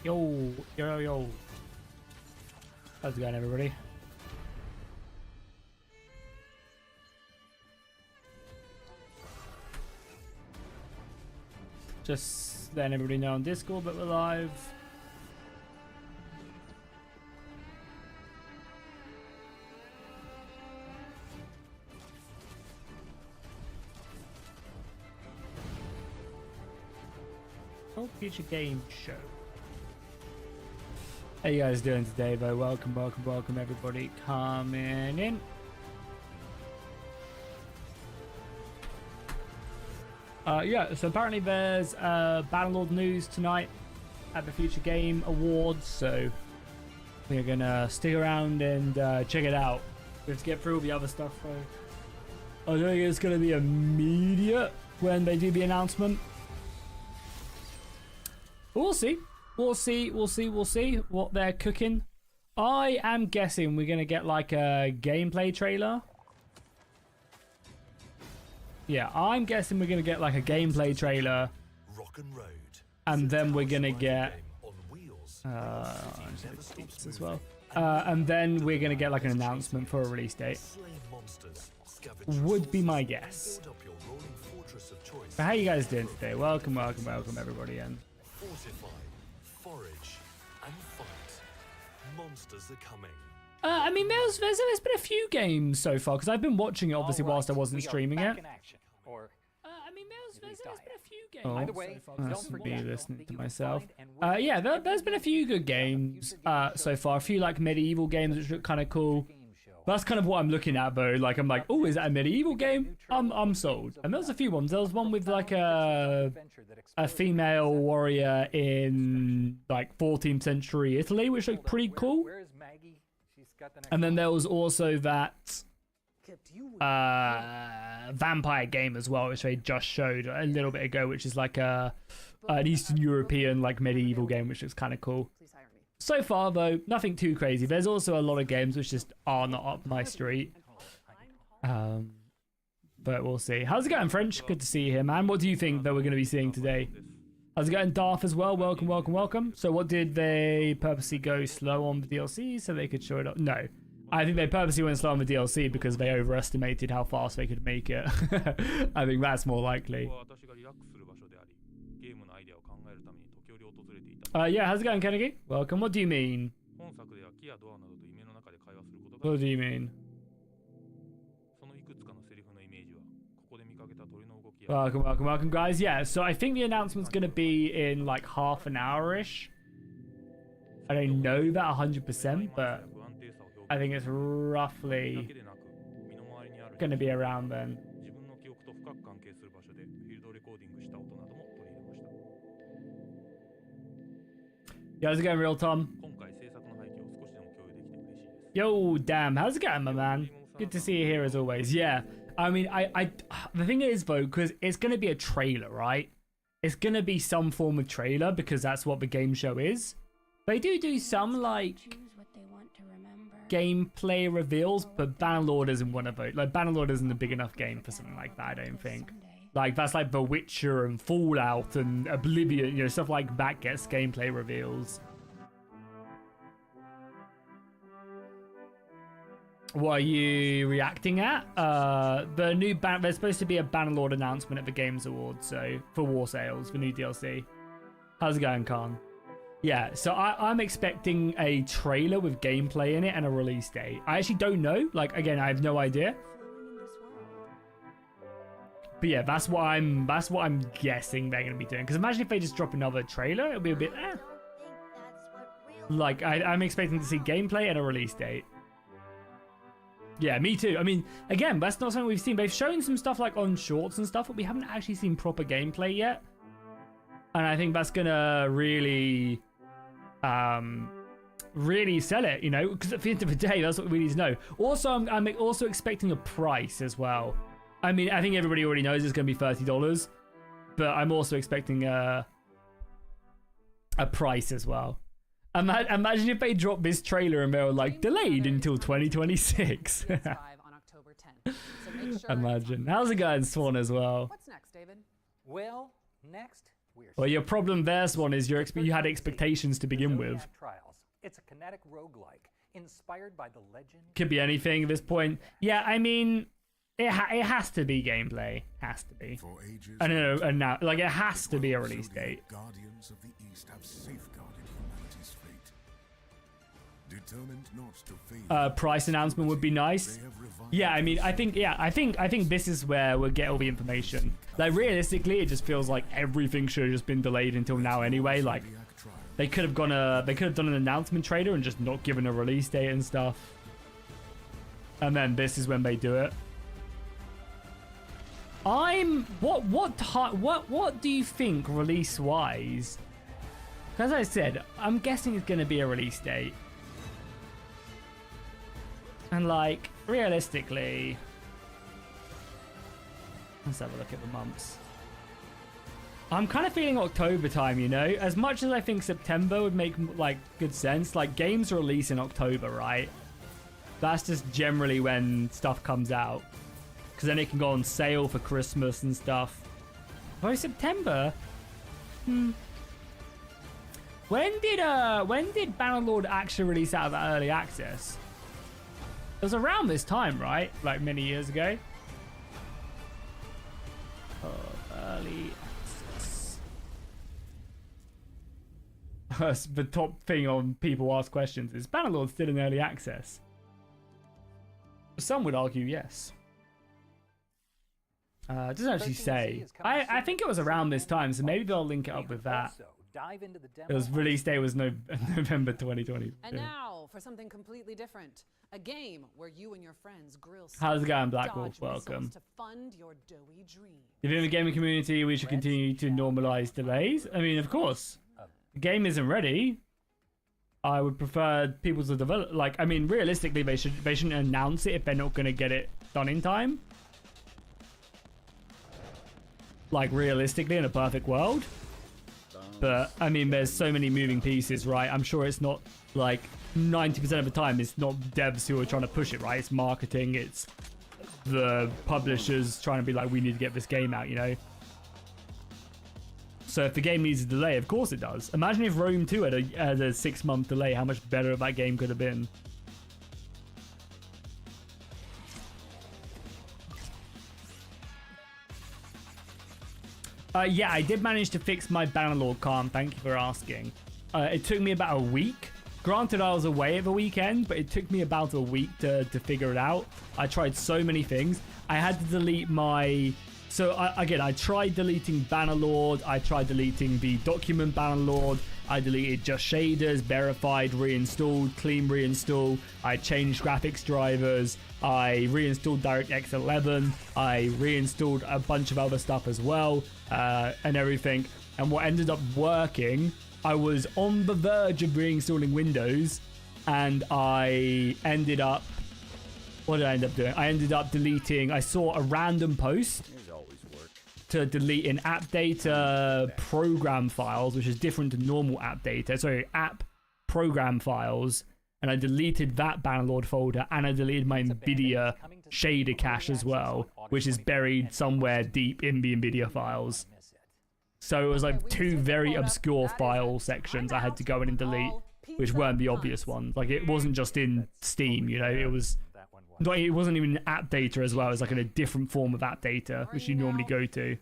Yo, yo, yo. How's it going, everybody? Just letting everybody know on Discord that we're live. Oh, future game show. How you guys doing today, though? Welcome, welcome, welcome, everybody coming in. Yeah, so apparently there's Bannerlord news tonight at the Future Game Awards, so we're gonna stick around and check it out. We have to get through all the other stuff, though. I don't think it's gonna be immediate when they do the announcement. But we'll see. We'll see what they're cooking. I am guessing we're gonna get like a gameplay trailer. Yeah, I'm guessing we're gonna get like a gameplay trailer, and then we're gonna get as well, and then we're gonna get like an announcement for a release date. Would be my guess. But how you guys doing today? Welcome, welcome, welcome, everybody in. Forage and fight. Monsters are coming. I mean, there's been a few games so far because I've been watching it obviously whilst I wasn't streaming it. I mean, there's been a few games so far. That's me listening to myself. Yeah, there's been a few good games so far. A few like medieval games which look kind of cool. That's kind of what I'm looking at though. Like I'm like, oh, is that a medieval game? I'm sold. And there's a few ones. There was one with like a female warrior in like 14th century Italy, which looked pretty cool. And then there was also that vampire game as well, which they just showed a little bit ago, which is like an Eastern European like medieval game, which looks kind of cool. So far, though, nothing too crazy. There's also a lot of games which just are not up my street. But we'll see. How's it going, French? Good to see you here, man. What do you think that we're going to be seeing today? How's it going, Darth, as well? Welcome, welcome, welcome. So what did they purposely go slow on the DLC so they could show it up? No. I think they purposely went slow on the DLC because they overestimated how fast they could make it. I think that's more likely. Yeah, how's it going, Kennedy? Welcome. What do you mean? What do you mean? Welcome, welcome, welcome, guys. Yeah, so I think the announcement's going to be in like half an hour-ish. I don't know that 100%, but I think it's roughly going to be around then. Yeah, how's it going, Real Tom? Yo, damn, how's it going, my man? Good to see you here as always. Yeah, I mean, the thing is, though, because it's going to be a trailer, right? It's going to be some form of trailer because that's what the game show is. They do some, like, gameplay reveals, but Bannerlord isn't one of those. Like, Bannerlord isn't a big enough game for something like that, I don't think. Like, that's like The Witcher and Fallout and Oblivion, you know, stuff like that gets gameplay reveals. What are you reacting at? The new there's supposed to be a Bannerlord announcement at the Games Awards, so for War Sales, for new DLC. How's it going, Khan? Yeah, so I'm expecting a trailer with gameplay in it and a release date. I actually don't know. Like, again, I have no idea. But yeah, that's what I'm guessing they're gonna be doing. Because imagine if they just drop another trailer, it'll be a bit Like I'm expecting to see gameplay and a release date. Yeah, me too. I mean, again, that's not something we've seen. They've shown some stuff like on shorts and stuff, but we haven't actually seen proper gameplay yet. And I think that's gonna really really sell it, you know, because at the end of the day, that's what we need to know. Also, I'm also expecting a price as well. I mean, I think everybody already knows it's going to be $30, but I'm also expecting a price as well. Imagine if they dropped this trailer and they were like, delayed until 2026. Imagine. How's it going, Swan, as well? What's next, David? Well, next Well, your problem there's one is you had expectations to begin with. It's a kinetic roguelike inspired by the legend. Could be anything at this point. Yeah, I mean, it has to be gameplay. Has to be. I don't know, and now, like, it has to be a release date. Guardians of the East have safeguarded humanity's fate. Determined not to fail. Price announcement would be nice. Yeah, I mean, I think this is where we'll get all the information. Like, realistically, it just feels like everything should have just been delayed until now anyway. Like, they could have done an announcement trailer and just not given a release date and stuff. And then this is when they do it. What do you think release wise? As I said, I'm guessing it's gonna be a release date. And like, realistically, let's have a look at the months. I'm kind of feeling October time, you know? As much as I think September would make, like, good sense, like, games release in October, right? That's just generally when stuff comes out. Because then it can go on sale for Christmas and stuff. Oh, September? When did Bannerlord actually release out of that early access? It was around this time, right? Like, many years ago. Oh, early access. The top thing on people ask questions is Bannerlord still in early access? Some would argue yes. Doesn't actually say. I think it was around this time, so maybe they'll link it up with that. It was release day was November 2020. And now for something completely different. A game where you and your friends grill. How's it going, Blackwolf? Welcome. To fund your doughy dream. If in the gaming community, we should continue to normalize delays. I mean, of course. The game isn't ready. I would prefer people to develop. Like, I mean, realistically, they shouldn't announce it if they're not going to get it done in time. Like, realistically, in a perfect world. But, I mean, there's so many moving pieces, right? I'm sure it's not, like, 90% of the time, it's not devs who are trying to push it, right? It's marketing, it's the publishers trying to be like, we need to get this game out, you know? So if the game needs a delay, of course it does. Imagine if Rome 2 had a 6-month delay, how much better that game could have been. Yeah, I did manage to fix my Bannerlord calm. Thank you for asking. It took me about a week. Granted, I was away at the weekend, but it took me about a week to figure it out. I tried so many things. I had to delete my... So, I tried deleting Bannerlord. I tried deleting the document Bannerlord. I deleted just shaders, verified, reinstalled, clean reinstall. I changed graphics drivers. I reinstalled DirectX 11. I reinstalled a bunch of other stuff as well, and everything. And what ended up working, I was on the verge of reinstalling Windows, and I ended up... What did I end up doing? I ended up deleting... I saw a random post to delete in app data program files, which is different to normal app data. Sorry, app program files. And I deleted that Bannerlord folder, and I deleted my NVIDIA shader cache as well, which is buried somewhere deep in the NVIDIA files. So it was like two very obscure file sections I had to go in and delete, which weren't the obvious ones. Like, it wasn't just in Steam, you know, it wasn't even app data as well. It was like in a different form of app data, which you normally go to. And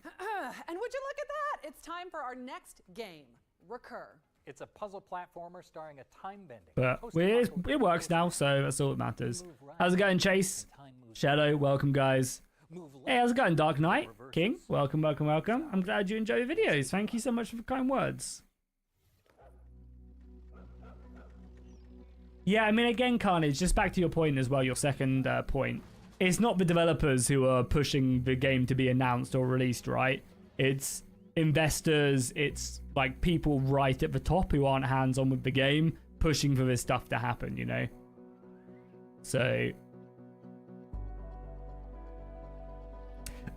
would you look at that? It's time for our next game, Recur. It's a puzzle platformer starring a time-bending. But it works now, so that's all that matters. How's it going, Chase? Shadow, welcome, guys. Hey, how's it going, Dark Knight? King, welcome, welcome, welcome. I'm glad you enjoy the videos. Thank you so much for the kind words. Yeah, I mean, again, Carnage, just back to your point as well, your second point. It's not the developers who are pushing the game to be announced or released, right? It's investors, it's like people right at the top who aren't hands-on with the game pushing for this stuff to happen, you know? So...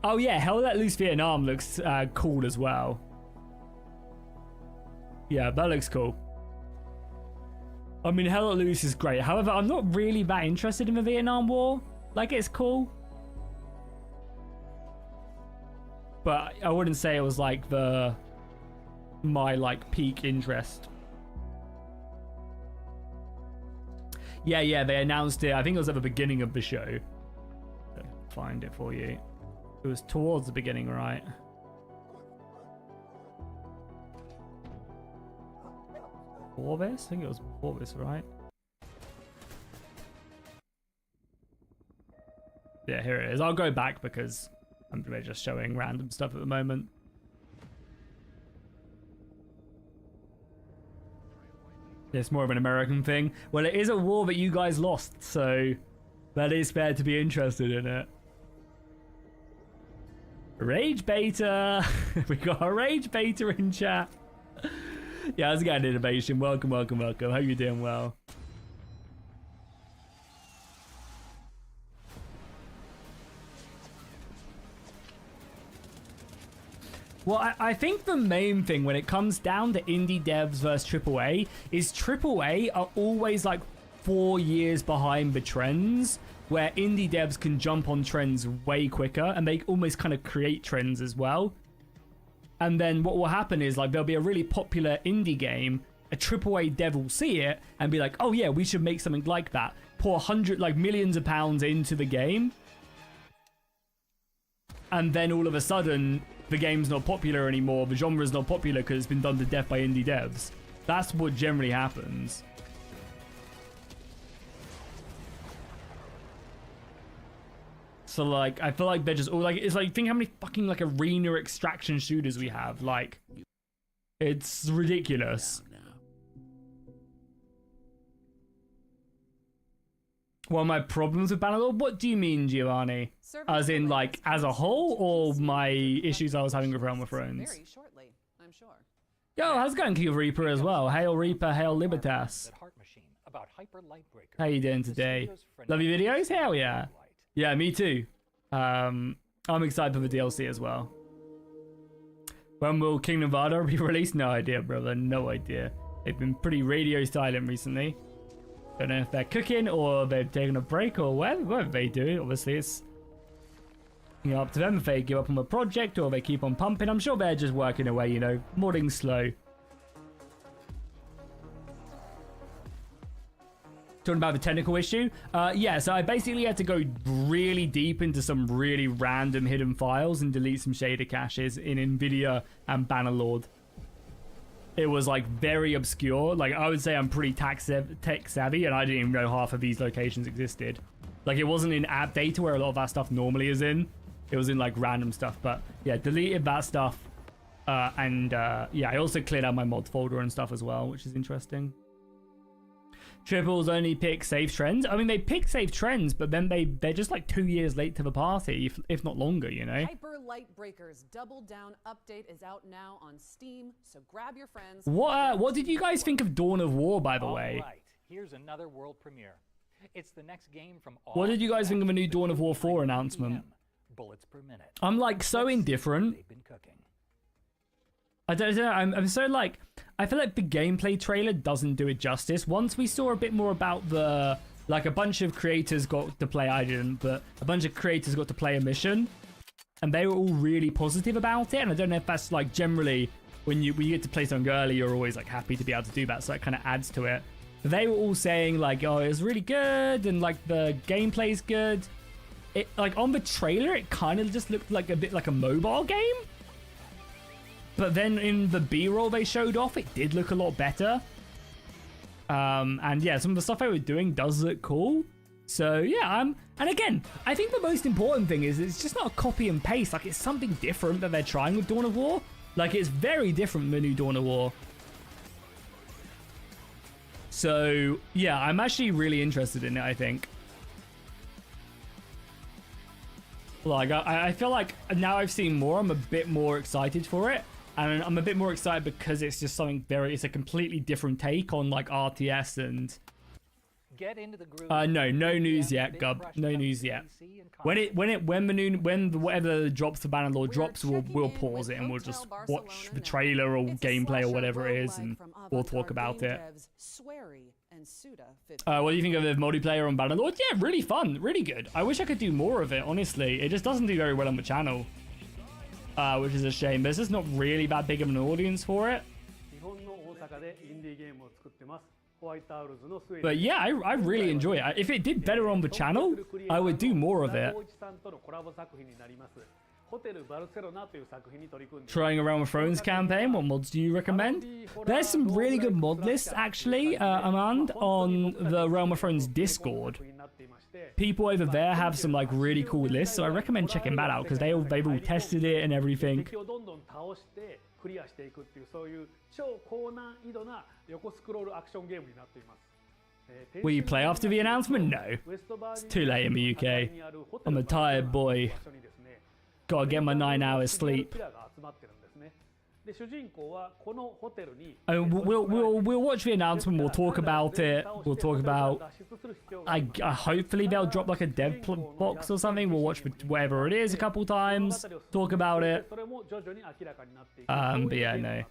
Oh yeah, Hell Let Loose Vietnam looks cool as well. Yeah, that looks cool. I mean, Hell Let Loose is great. However, I'm not really that interested in the Vietnam War. Like, it's cool. But I wouldn't say it was like the my like peak interest. Yeah, they announced it. I think it was at the beginning of the show. Find it for you. It was towards the beginning, right? Before this? I think it was before this, right? Yeah, here it is. I'll go back because I'm just showing random stuff at the moment. It's more of an American thing. Well, it is a war that you guys lost, so that is fair to be interested in it. Rage Beta! We got a Rage Beta in chat. Yeah, how's it going, Innovation? Welcome. Hope you're doing well. Well, I think the main thing when it comes down to indie devs versus AAA is AAA are always like 4 years behind the trends, where indie devs can jump on trends way quicker and they almost kind of create trends as well. And then what will happen is like there'll be a really popular indie game, a AAA dev will see it and be like, oh yeah, we should make something like that. Pour millions of pounds into the game. And then all of a sudden, the game's not popular anymore. The genre's not popular because it's been done to death by indie devs. That's what generally happens. So like, I feel like they're just all like, it's like, think how many fucking like arena extraction shooters we have. Like, it's ridiculous. What are my problems with Bannerlord? What do you mean, Giovanni? As in, like, as a whole, or my issues I was having with Realm of Thrones? Very shortly, I'm sure. Yo, how's it going, King of Reaper as well? Hail Reaper, hail Libertas. How you doing today? Love your videos? Hell yeah. Yeah, me too. I'm excited for the DLC as well. When will King Nevada be released? No idea, brother. No idea. They've been pretty radio silent recently. Don't know if they're cooking or they've taken a break or whatever they do. Obviously, it's up to them if they give up on the project or they keep on pumping. I'm sure they're just working away, you know, modding slow. Talking about the technical issue? Yeah, so I basically had to go really deep into some really random hidden files and delete some shader caches in NVIDIA and Bannerlord. It was like very obscure. Like I would say I'm pretty tech savvy and I didn't even know half of these locations existed. Like it wasn't in app data where a lot of that stuff normally is in. It was in like random stuff. But yeah, deleted that stuff. Yeah, I also cleared out my mod folder and stuff as well, which is interesting. Triples only pick safe trends. I mean, they pick safe trends, but then they're just like 2 years late to the party, if not longer, you know? Hyper Light Breakers Double Down update is out now on Steam, so grab your friends. What did you guys think of Dawn of War, by the way? Right. Here's another world premiere. It's the next game from What did you guys think of a new Dawn of War 4 announcement? Bullets per minute. I'm like so indifferent. They've been cooking. I don't know. I'm so like, I feel like the gameplay trailer doesn't do it justice. Once we saw a bit more about the, like a bunch of creators got to play, I didn't, but a bunch of creators got to play a mission and they were all really positive about it. And I don't know if that's like generally when you get to play something early, you're always like happy to be able to do that. So it kind of adds to it. But they were all saying like, oh, it was really good. And like the gameplay's good. It like on the trailer, it kind of just looked like a bit like a mobile game. But then in the B-roll they showed off, it did look a lot better. And yeah, some of the stuff they were doing does look cool. So yeah, and again, I think the most important thing is it's just not a copy and paste. Like it's something different that they're trying with Dawn of War. Like it's very different from the new Dawn of War. So yeah, I'm actually really interested in it, I think. Like I feel like now I've seen more, I'm a bit more excited for it. And I'm a bit more excited because it's just something it's a completely different take on like RTS and Get into the groove. no news yet, Gub. No news yet. When whatever drops for Bannerlord drops, we'll pause it and we'll just watch the trailer or gameplay or whatever it is and we'll talk about it. What do you think of the multiplayer on Bannerlord? Yeah, really fun, really good. I wish I could do more of it, honestly. It just doesn't do very well on the channel. which is a shame. There's just not really that big of an audience for it. 日本の大阪でインディーゲームを作ってます。ホワイトアウルズのスウェーデン。 But yeah, I really enjoy it. If it did better on the channel, I would do more of it. 大内さんとのコラボ作品になります。ホテルバルセロナという作品に取り組んで。 Trying a Realm of Thrones campaign, what mods do you recommend? There's some really good mod lists actually, Amand, on the Realm of Thrones Discord. People over there have some like really cool lists, so I recommend checking that out because they've all tested it and everything. 敵をどんどん倒してクリアしていくっていうそういう超高難易度な横スクロールアクションゲームになっています。 Will you play after the announcement? No. It's too late in the UK. I'm a tired boy. Gotta get my 9 hours sleep. We'll watch the announcement. We'll talk about it. We'll talk about. Hopefully they'll drop like a dev box or something. We'll watch whatever it is a couple times. Talk about it. But yeah, no.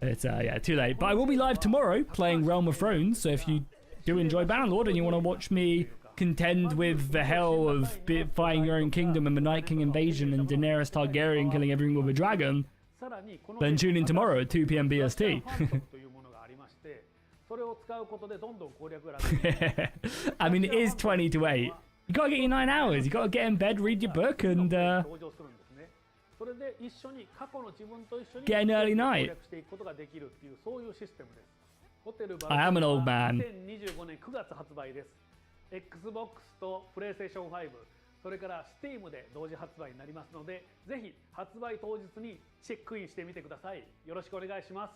It's yeah, too late. But I will be live tomorrow playing Realm of Thrones. So if you do enjoy Bannerlord and you want to watch me contend with the hell of fighting your own kingdom and the Night King invasion and Daenerys Targaryen killing everyone with a dragon, then tune in tomorrow at 2 p.m. BST. I mean, it is 20 to 8. You gotta get your 9 hours. You gotta get in bed, read your book, and get an early night. I am an old man. Xbox と PlayStation 5、それから Steam で同時発売になりますので、ぜひ発売当日にチェックインしてみてください。よろしくお願いします。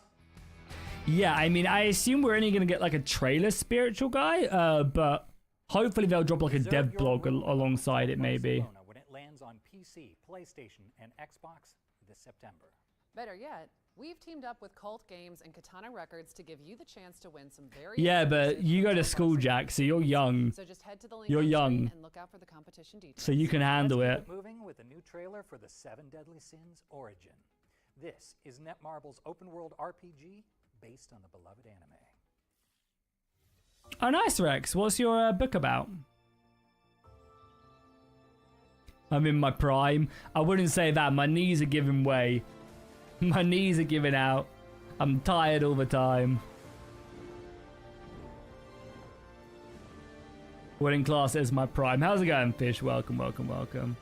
Yeah, I mean, I assume we're only gonna get like a trailer spiritual guy, but hopefully they'll drop like a dev blog alongside it, maybe. When it lands on PC, PlayStation, and Xbox this September. Better yet, we've teamed up with Cult Games and Katana Records to give you the chance to win some very Yeah, but you go to school, Jack, so you're young. So just head to the link You're on young. screen and look out for the competition details. So you can handle Let's it. keep moving with a new trailer for the Seven Deadly Sins Origin. This is Netmarble's open world RPG based on the beloved anime. Oh, nice, Rex. What's your book about? I'm in my prime. I wouldn't say that. My knees are giving way. My knees are giving out. I'm tired all the time. Winning class is my prime. How's it going, Fish? Welcome, welcome, welcome.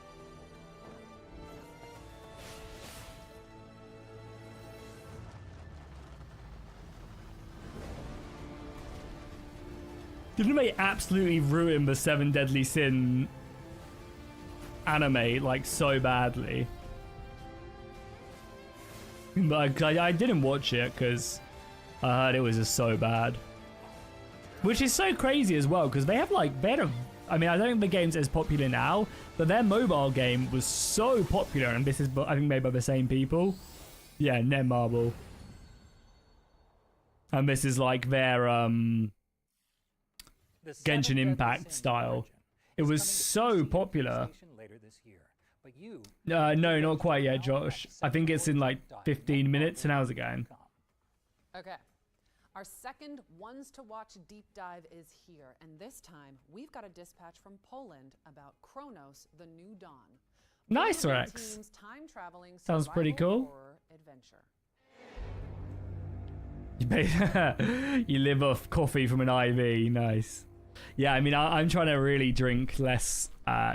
Didn't they absolutely ruin the Seven Deadly Sin anime like so badly? But I didn't watch it because I heard it was just so bad. Which is so crazy as well because they have like better. I mean, I don't think the game's as popular now, but their mobile game was so popular, and this is I think made by the same people. Yeah, Netmarble. And this is like their Genshin Impact style. It was so popular. No, not quite yet, Josh. I think it's in like 15 minutes. And how's it going? Okay. Our second ones to watch deep dive is here, and this time we've got a dispatch from Poland about Kronos: The New Dawn. Nice, Blue Rex. Team's time-traveling Sounds pretty survival cool. horror adventure. You live off coffee from an IV. Nice. Yeah, I mean, I'm trying to really drink less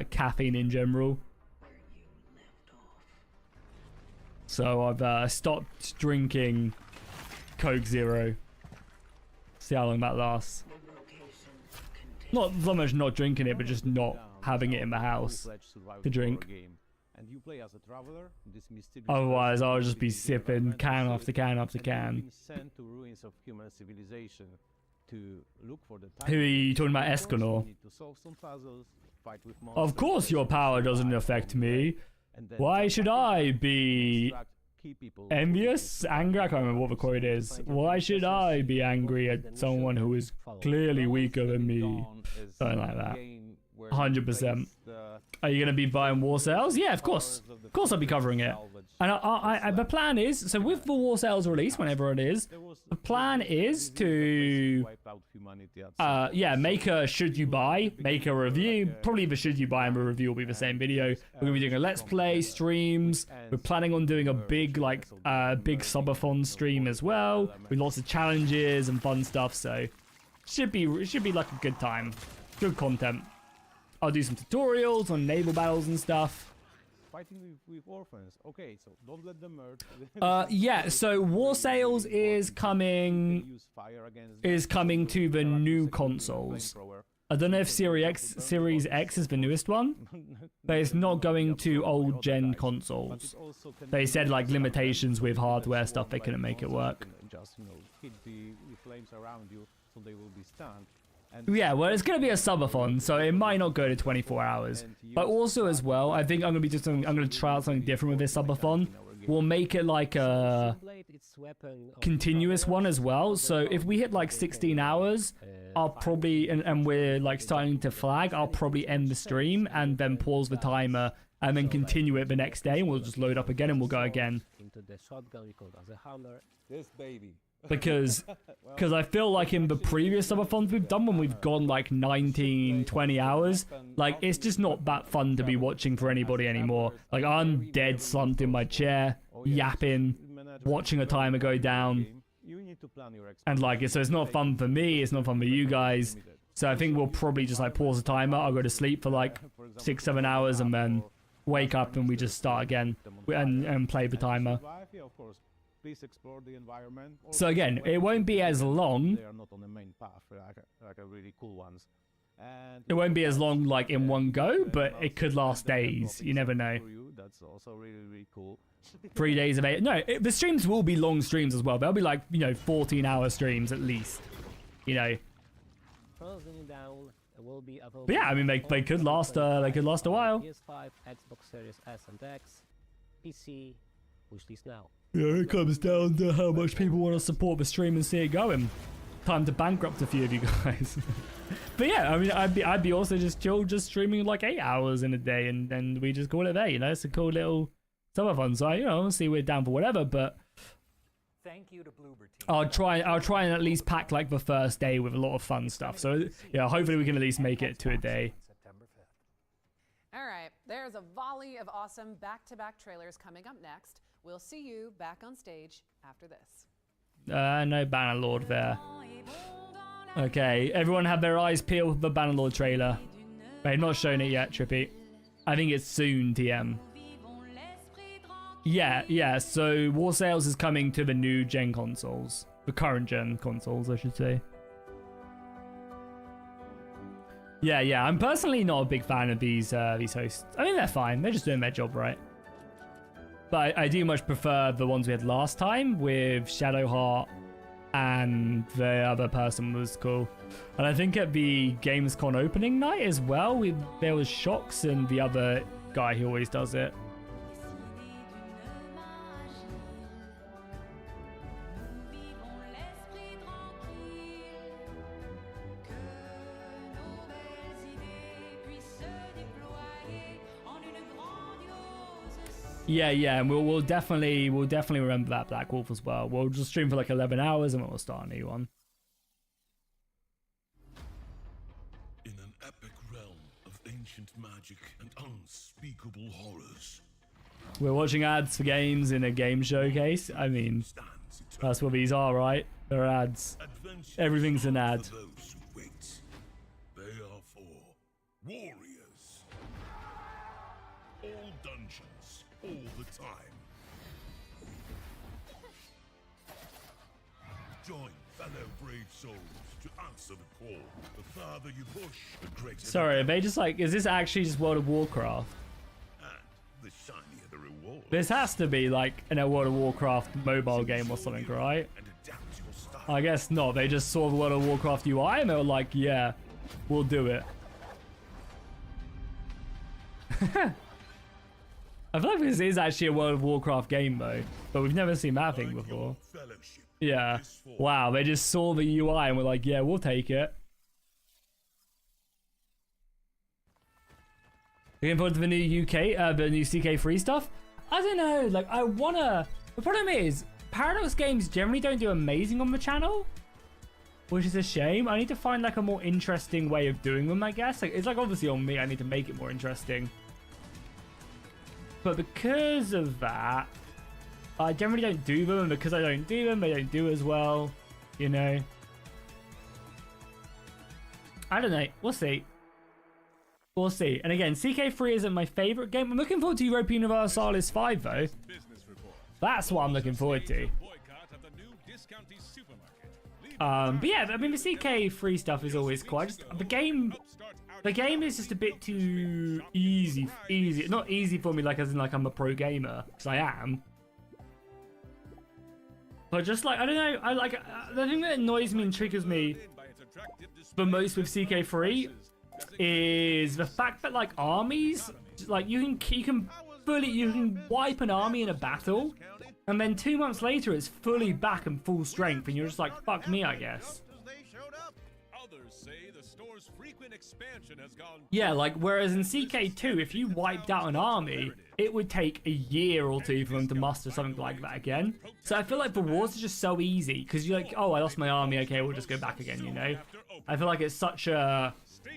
caffeine in general. So I've stopped drinking Coke Zero. See how long that lasts. Not so much not drinking it, but just not having it in the house to drink. Otherwise, I'll just be sipping can after can after can. Who are you talking about, Escanor? Of course your power doesn't affect me. Why should I be envious? Angry? I can't remember what the quote is. Why should I be angry at someone who is clearly weaker than me? Something like that. 100%. Are you going to be buying War Sales? Yeah, of course. Of course I'll be covering it. And the plan is, so with the War Sales release, whenever it is, the plan is to, make a should you buy, make a review. Probably the should you buy and the review will be the same video. We're gonna be doing a let's play streams. We're planning on doing a big big subathon stream as well, with lots of challenges and fun stuff. So should be like a good time, good content. I'll do some tutorials on naval battles and stuff. Fighting with orphans. Okay, so don't let them merge. Yeah, so War Sales is coming to the new consoles. I don't know if Series X is the newest one, but it's not going to old gen consoles. They said like limitations with hardware stuff, they couldn't make it work. Just, hit the flames around you so they will be stunned. Yeah, well, it's going to be a subathon, so it might not go to 24 hours. But also as well, I think I'm going to try out something different with this subathon. We'll make it like a continuous one as well. So if we hit like 16 hours, I'll probably, and we're like starting to flag, I'll probably end the stream and then pause the timer and then continue it the next day, and we'll just load up again and we'll go again. This baby. Because I feel like in the previous subathons we've done, when we've gone like 19, 20 hours, like it's just not that fun to be watching for anybody anymore. Like I'm dead slumped in my chair, yapping, watching a timer go down. And like, so it's not fun for me, it's not fun for you guys. So I think we'll probably just like pause the timer, I'll go to sleep for like 6-7 hours and then wake up and we just start again and play the timer. Please explore the environment. So again, it won't be as long. They are not on the main path, like a really cool ones. And it won't be as long like in one go, but it could last days. You never know. That's also really, really cool. 3 days of 8. No, the streams will be long streams as well. They'll be like, 14-hour streams at least. But yeah, I mean, they could last. They could last a while. PS5, Xbox Series S and X, PC, wishlist now. Yeah, it comes down to how much people want to support the stream and see it going. Time to bankrupt a few of you guys. But yeah, I mean, I'd be also just chill, just streaming like 8 hours in a day, and then we just call it there. It's a cool little subathon. So see, we're down for whatever. But thank you to Bloober Team. I'll try and at least pack like the first day with a lot of fun stuff. So yeah, hopefully we can at least make it to a day. September 5th. All right, there's a volley of awesome back-to-back trailers coming up next. We'll see you back on stage after this. No Bannerlord there. Okay, everyone have their eyes peeled for the Bannerlord trailer. They've not shown it yet, Trippy. I think it's soon, TM. Yeah, so War Sales is coming to the new gen consoles. The current gen consoles, I should say. Yeah, I'm personally not a big fan of these hosts. I mean, they're fine. They're just doing their job right. But I do much prefer the ones we had last time with Shadowheart, and the other person was cool. And I think at the Gamescom opening night as well, there was Shox and the other guy who always does it. Yeah, and we'll definitely remember that Black Wolf as well. We'll just stream for like 11 hours and we'll start a new one. In an epic realm of ancient magic and unspeakable horrors. We're watching ads for games in a game showcase. I mean, that's what these are, right? They're ads. Everything's an ad. For those who wait. They are for warriors. All dungeons, all the time. Join fellow brave souls to answer the call. The farther you push, the greater. Sorry, are they just like, is this actually just World of Warcraft? And the shinier the reward. This has to be like in a World of Warcraft mobile game or something, right? And adapt your style. I guess not. They just saw the World of Warcraft UI and they were like, yeah, we'll do it. I feel like this is actually a World of Warcraft game though, but we've never seen that thing before. Yeah. Wow, they just saw the UI and were like, yeah, we'll take it. Looking forward to the new UK, the new CK3 stuff. I don't know. Like, I wanna. The problem is, Paradox games generally don't do amazing on the channel, which is a shame. I need to find like a more interesting way of doing them, I guess. Like, it's like obviously on me. I need to make it more interesting. But because of that, I generally don't do them, and because I don't do them, they don't do as well, you know. I don't know. We'll see. We'll see. And again, CK3 isn't my favorite game. I'm looking forward to Europa Universalis 5, though. That's what I'm looking forward to. But yeah, I mean, the CK3 stuff is always quite... The game is just a bit too easy. Not easy for me, like as in like I'm a pro gamer, because I am. But just like, I don't know, I like, the thing that annoys me and triggers me the most with CK3 is the fact that like armies, like you can wipe an army in a battle, and then 2 months later it's fully back and full strength, and you're just like, fuck me, I guess. Yeah, like, whereas in CK2, if you wiped out an army, it would take a year or two for them to muster something like that again. So I feel like the wars are just so easy, because you're like, oh, I lost my army, okay, we'll just go back again, you know? I feel like it's such a...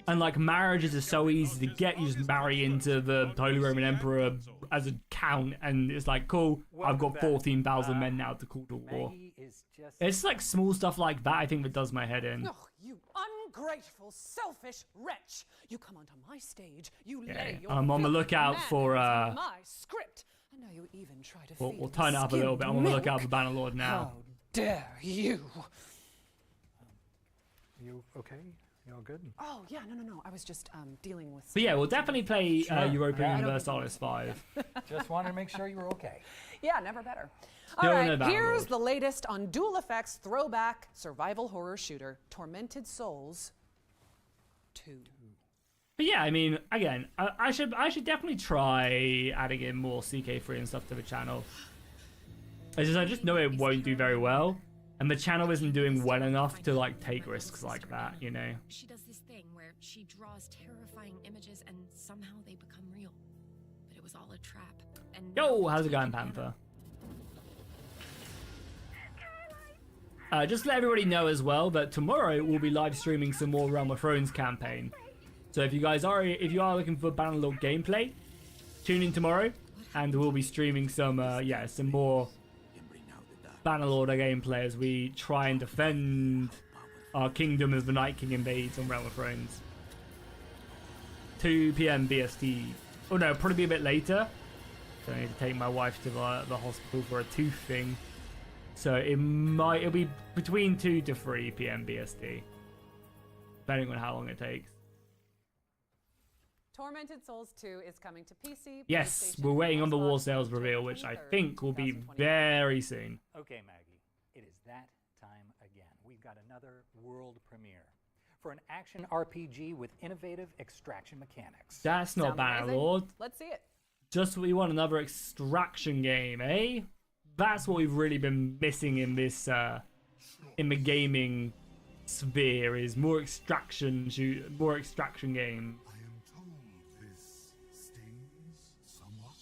And like, marriages are so easy to get. You just marry into the Holy Roman Emperor as a count, and it's like, cool, I've got 14,000 men now to call to war. It's like small stuff like that, I think, that does my head in. Oh, you ungrateful, selfish wretch! You come onto my stage, you lay your I'm on the lookout for my script, and now you even try to we'll turn it up a little bit. I'm on the lookout for Bannerlord now. How dare you! You okay? You all good? Oh yeah, no. I was just dealing with. But yeah, we'll definitely play Europa Universalis 5. Just wanted to make sure you were okay. Yeah, never better. All right, here's the latest on Dual Effects throwback survival horror shooter, Tormented Souls 2. But yeah, I mean, again, I should definitely try adding in more CK3 and stuff to the channel. I just know it won't do very well, and the channel isn't doing well enough to like take risks like that, you know. She does this thing where she draws terrifying images and somehow they become real. But it was all a trap. And yo, how's it going, Panther? Just to let everybody know as well that tomorrow we'll be live streaming some more Realm of Thrones campaign. So if you are looking for Bannerlord gameplay, tune in tomorrow, and we'll be streaming some more Bannerlord gameplay as we try and defend our kingdom as the Night King invades on Realm of Thrones. 2 PM BST. Oh no, probably be a bit later. So I need to take my wife to the hospital for a tooth thing. So it'll be between 2 to 3 PM BST, depending on how long it takes. Tormented Souls 2 is coming to PC. Yes, we're waiting on the War Sales reveal, which I think will be very soon. Okay, Maggie, it is that time again. We've got another world premiere for an action RPG with innovative extraction mechanics. That's not Bannerlord. Let's see it. Just what we want, another extraction game, eh? That's what we've really been missing in this, in the gaming sphere, is more extraction games. I am told this stings somewhat.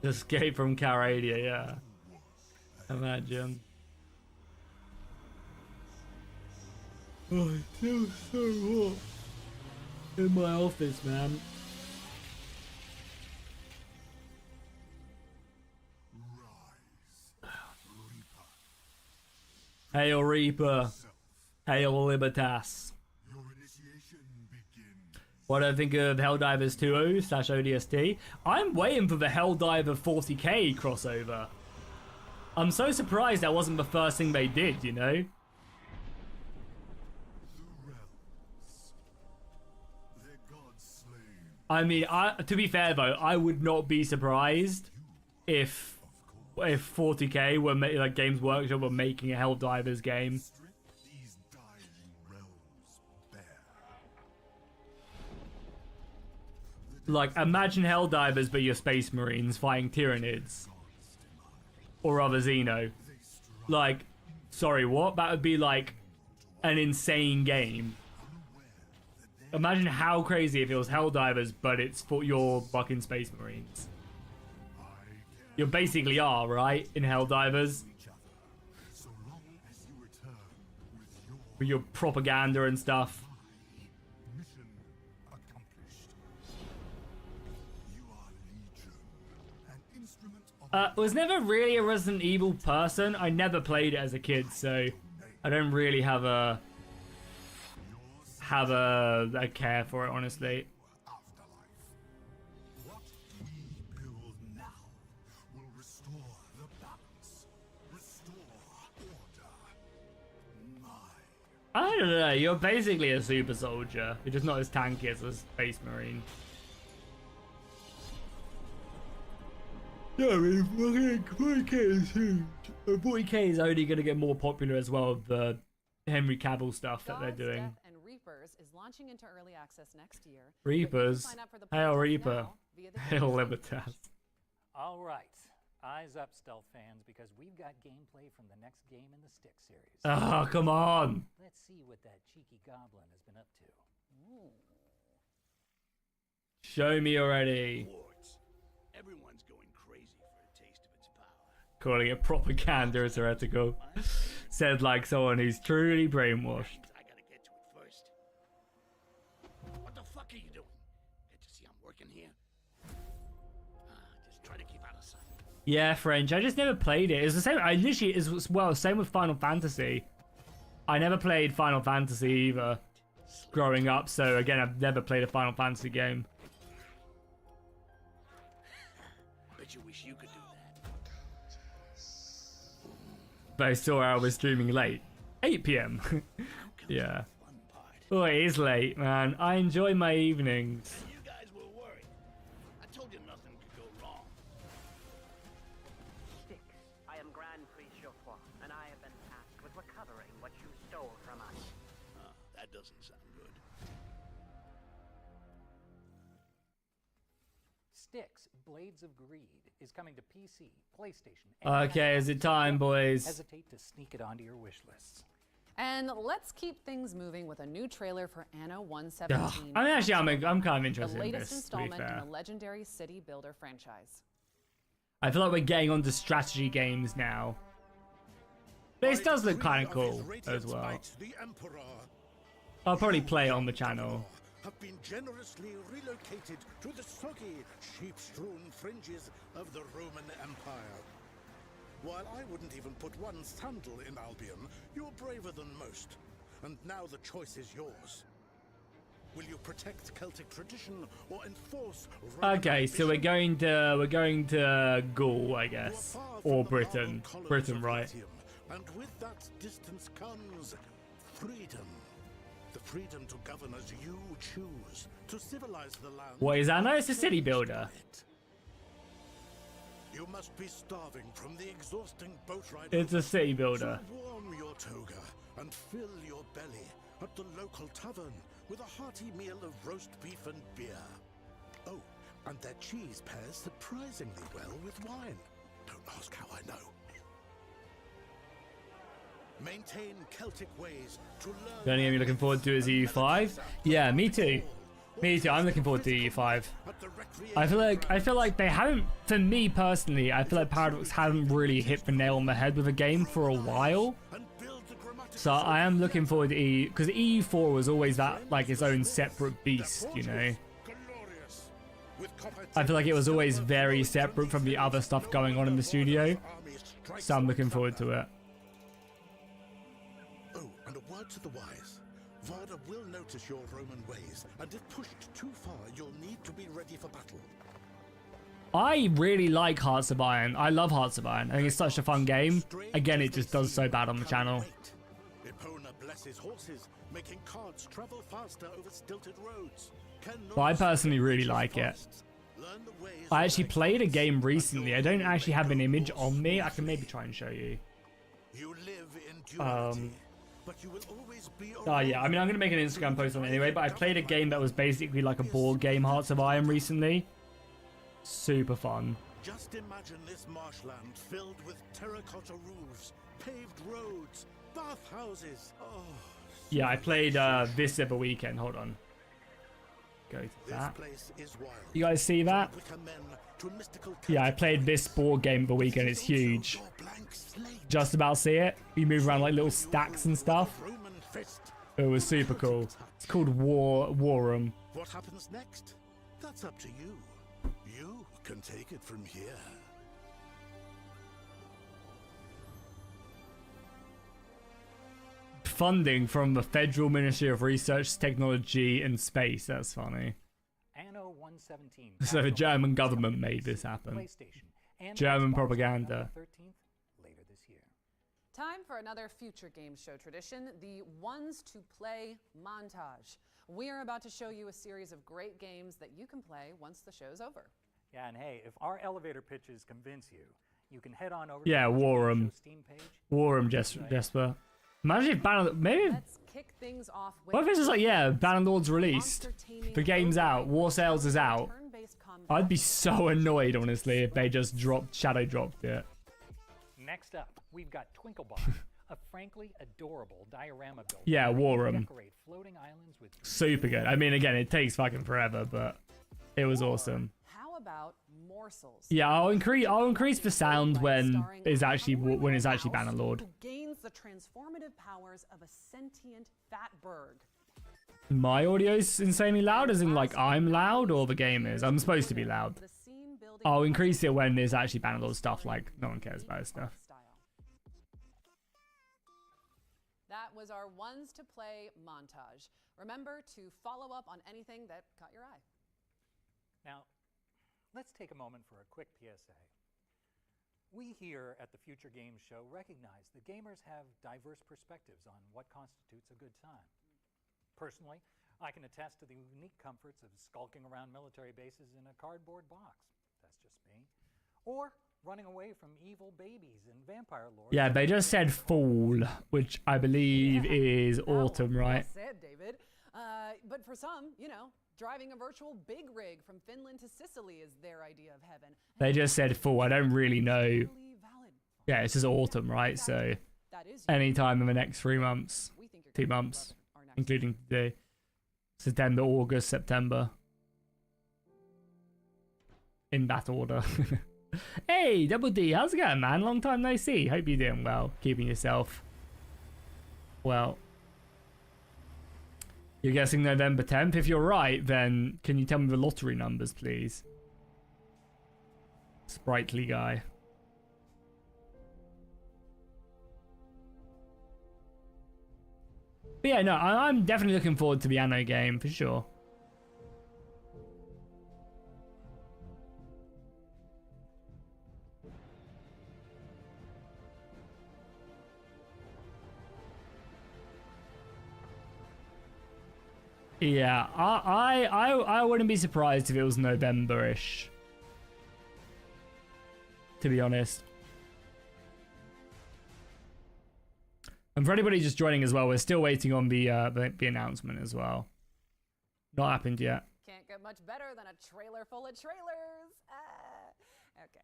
Escape from Caradia, yeah. Imagine. Oh, it feels so hot in my office, man. Hail Reaper. Hail Libertas. Your initiation begins. What do I think of Helldivers 2.0/ODST? I'm waiting for the Helldiver 40k crossover. I'm so surprised that wasn't the first thing they did, you know? I mean, to be fair though, I would not be surprised if 40k were like Games Workshop were making a Helldivers game. These dying realms bare. Like, imagine Helldivers but your Space Marines fighting Tyranids or other Xeno. Like, Sorry, what? That would be like an insane game. Imagine how crazy if it was Helldivers, but it's for your fucking Space Marines. You basically are, right? In Helldivers. With your propaganda and stuff. Was never really a Resident Evil person. I never played it as a kid, so I don't really have a care for it, honestly. I don't know, you're basically a super soldier. You're just not as tanky as a Space Marine. Yeah, I mean, 40k is huge. 40k is only going to get more popular as well with the Henry Cavill stuff that they're doing. Death and Reapers is launching into early access next year. Reapers? Hail Reaper. Hail Libertas. All right. Eyes up, Stealth fans, because we've got gameplay from the next game in the Stick series. Oh, come on. Let's see what that cheeky goblin has been up to. Ooh. Show me already. Everyone's going crazy for a taste of its power. Calling it propaganda is heretical. Said like someone who's truly brainwashed. I gotta get to it first. What the fuck are you doing? Can't you see I'm working here? Just try to keep out of sight. Yeah, French. I just never played it. It's the same. I literally is well. Same with Final Fantasy. I never played Final Fantasy either, growing up. So again, I've never played a Final Fantasy game. Bet you wish you could do that. But I saw I was streaming late, 8 p.m. Yeah. Oh, it is late, man. I enjoy my evenings. You guys were worried. I told you nothing could go wrong. Styx, I am Grand Priest Geoffroy, and I have been tasked with recovering what you stole from us. That doesn't sound good. Styx, Blades of Greed is coming to PC, PlayStation, and Okay, is it time, boys? hesitate to sneak it onto your wish lists. And let's keep things moving with a new trailer for Anno 117. I mean, actually, I'm kind of the interested in latest this, to be installment fair. in the legendary City Builder franchise. I feel like we're getting onto strategy games now. This does look kind of cool as well. The Emperor I'll probably play it on the channel. have been generously relocated to the soggy, sheep-strewn fringes of the Roman Empire. While I wouldn't even put one sandal in Albion, you're braver than most. And now the choice is yours. Will you protect Celtic tradition or enforce Roman Okay, so we're going to Gaul, I guess, or Britain. Britain, right? And with that distance comes freedom. The freedom to govern as you choose, to civilize the land. What is that? No, it's a city builder. You must be starving from the exhausting boat ride. It's a city builder. So warm your toga and fill your belly at the local tavern with a hearty meal of roast beef and beer. Oh, and their cheese pairs surprisingly well with wine. Don't ask how I know. Maintain Celtic ways to learn. The only game you're looking forward to is EU5. Yeah, me too. Me too. I'm looking forward to EU5. I feel like they haven't. For me personally, I feel like Paradox haven't really hit the nail on the head with a game for a while. So I am looking forward to EU, because EU4 was always that like its own separate beast, you know. I feel like it was always very separate from the other stuff going on in the studio. So I'm looking forward to it. Oh, and a word to the wise. Varda will notice your Roman ways, and if pushed too far, you'll need to be ready for battle. I really like Hearts of Iron. I love Hearts of Iron. I think it's such a fun game. Again, it just does so bad on the channel. Epona blesses horses, making carts travel faster over stilted roads. But I personally really like it. I actually played a game recently. I don't actually have an image on me. I can maybe try and show you. You live in duality, but you will always be Oh yeah, I mean I'm gonna make an Instagram post on it anyway, but I played a game that was basically like a board game, Hearts of Iron, recently. Super fun. Just imagine this marshland filled with terracotta roofs, paved roads, bathhouses. Oh, Yeah, I played this other weekend. Hold on. Go to that. place is wild. You guys see that? Yeah, I played this board game the weekend. It's huge. Just about see it. You move around like little stacks and stuff. It was super cool. It's called War Room. What happens next? That's up to you. You can take it from here. Funding from the Federal Ministry of Research, Technology and Space. That's funny. Anno 117. So the German government made this happen. German propaganda. 13th, later this year. Time for another future games show tradition, the Ones to Play montage. We are about to show you a series of great games that you can play once the show's over. Yeah, and hey, if our elevator pitches convince you, you can head on over Yeah, to the War Room. Steam page. War Room, Jesper. Imagine if Bannerlord... Maybe... Let's kick things off with... What if it's just like, yeah, Bannerlord's released. The game's out. War Sales is out. I'd be so annoyed, honestly, if they just shadow dropped it. Next up, we've got Twinklebot, a frankly adorable diorama builder. Yeah, War Room. Decorate floating islands with Super good. I mean, again, it takes fucking forever, but it was awesome. How about Morsels? Yeah, I'll increase the sound when it's actually Bannerlord. Who gains the transformative powers of a sentient fat bird. My audio's insanely loud, as in like I'm loud, or the game is? I'm supposed to be loud. I'll increase it when there's actually Bannerlord stuff, like no one cares about his stuff. That was our Ones to Play montage. Remember to follow up on anything that caught your eye. Now, let's take a moment for a quick PSA. We here at the Future Games Show recognize that gamers have diverse perspectives on what constitutes a good time. Personally, I can attest to the unique comforts of skulking around military bases in a cardboard box. That's just me. Or running away from evil babies and vampire lords. Yeah, they just said fall, which I believe is autumn, right? Well said, David. But for some, you know, driving a virtual big rig from Finland to Sicily is their idea of heaven. They just said fall. I don't really know. Yeah, it's just autumn, right? So any time in the next 3 months, 2 months, including today. September, August, September. In that order. Hey, Double D, how's it going, man? Long time no see. Hope you're doing well. Keeping yourself well. You're guessing November 10th? If you're right, then can you tell me the lottery numbers, please? Sprightly guy. But yeah, no, I'm definitely looking forward to the Anno game, for sure. Yeah, I wouldn't be surprised if it was November-ish. To be honest. And for anybody just joining as well, we're still waiting on the announcement as well. Not happened yet. Can't get much better than a trailer full of trailers. Okay.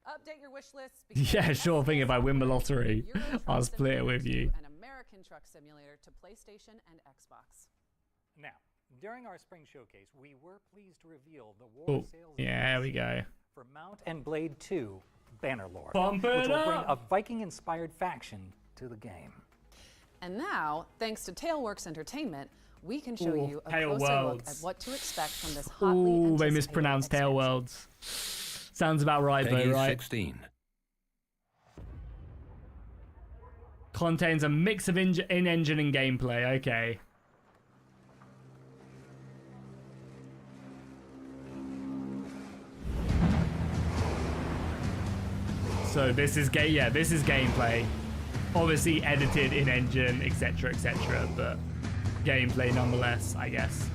Update your wish list. Yeah, sure thing. If I win the lottery, I'll split it with you. An American Truck Simulator to PlayStation and Xbox. Now, during our spring showcase, we were pleased to reveal the war sales. Yeah, there we go. For Mount and Blade 2, Bannerlord, Pump it which will bring up. a Viking-inspired faction to the game. And now, thanks to Tailworks Entertainment, we can show Ooh, you a Tail closer look Worlds. at what to expect from this hotly Ooh, they anticipated mispronounced Tail expansion. Worlds. Sounds about right though, right? 16. Contains a mix of in-engine and gameplay. Okay. So this is this is gameplay. Obviously edited in engine, etc., etc., but gameplay nonetheless, I guess.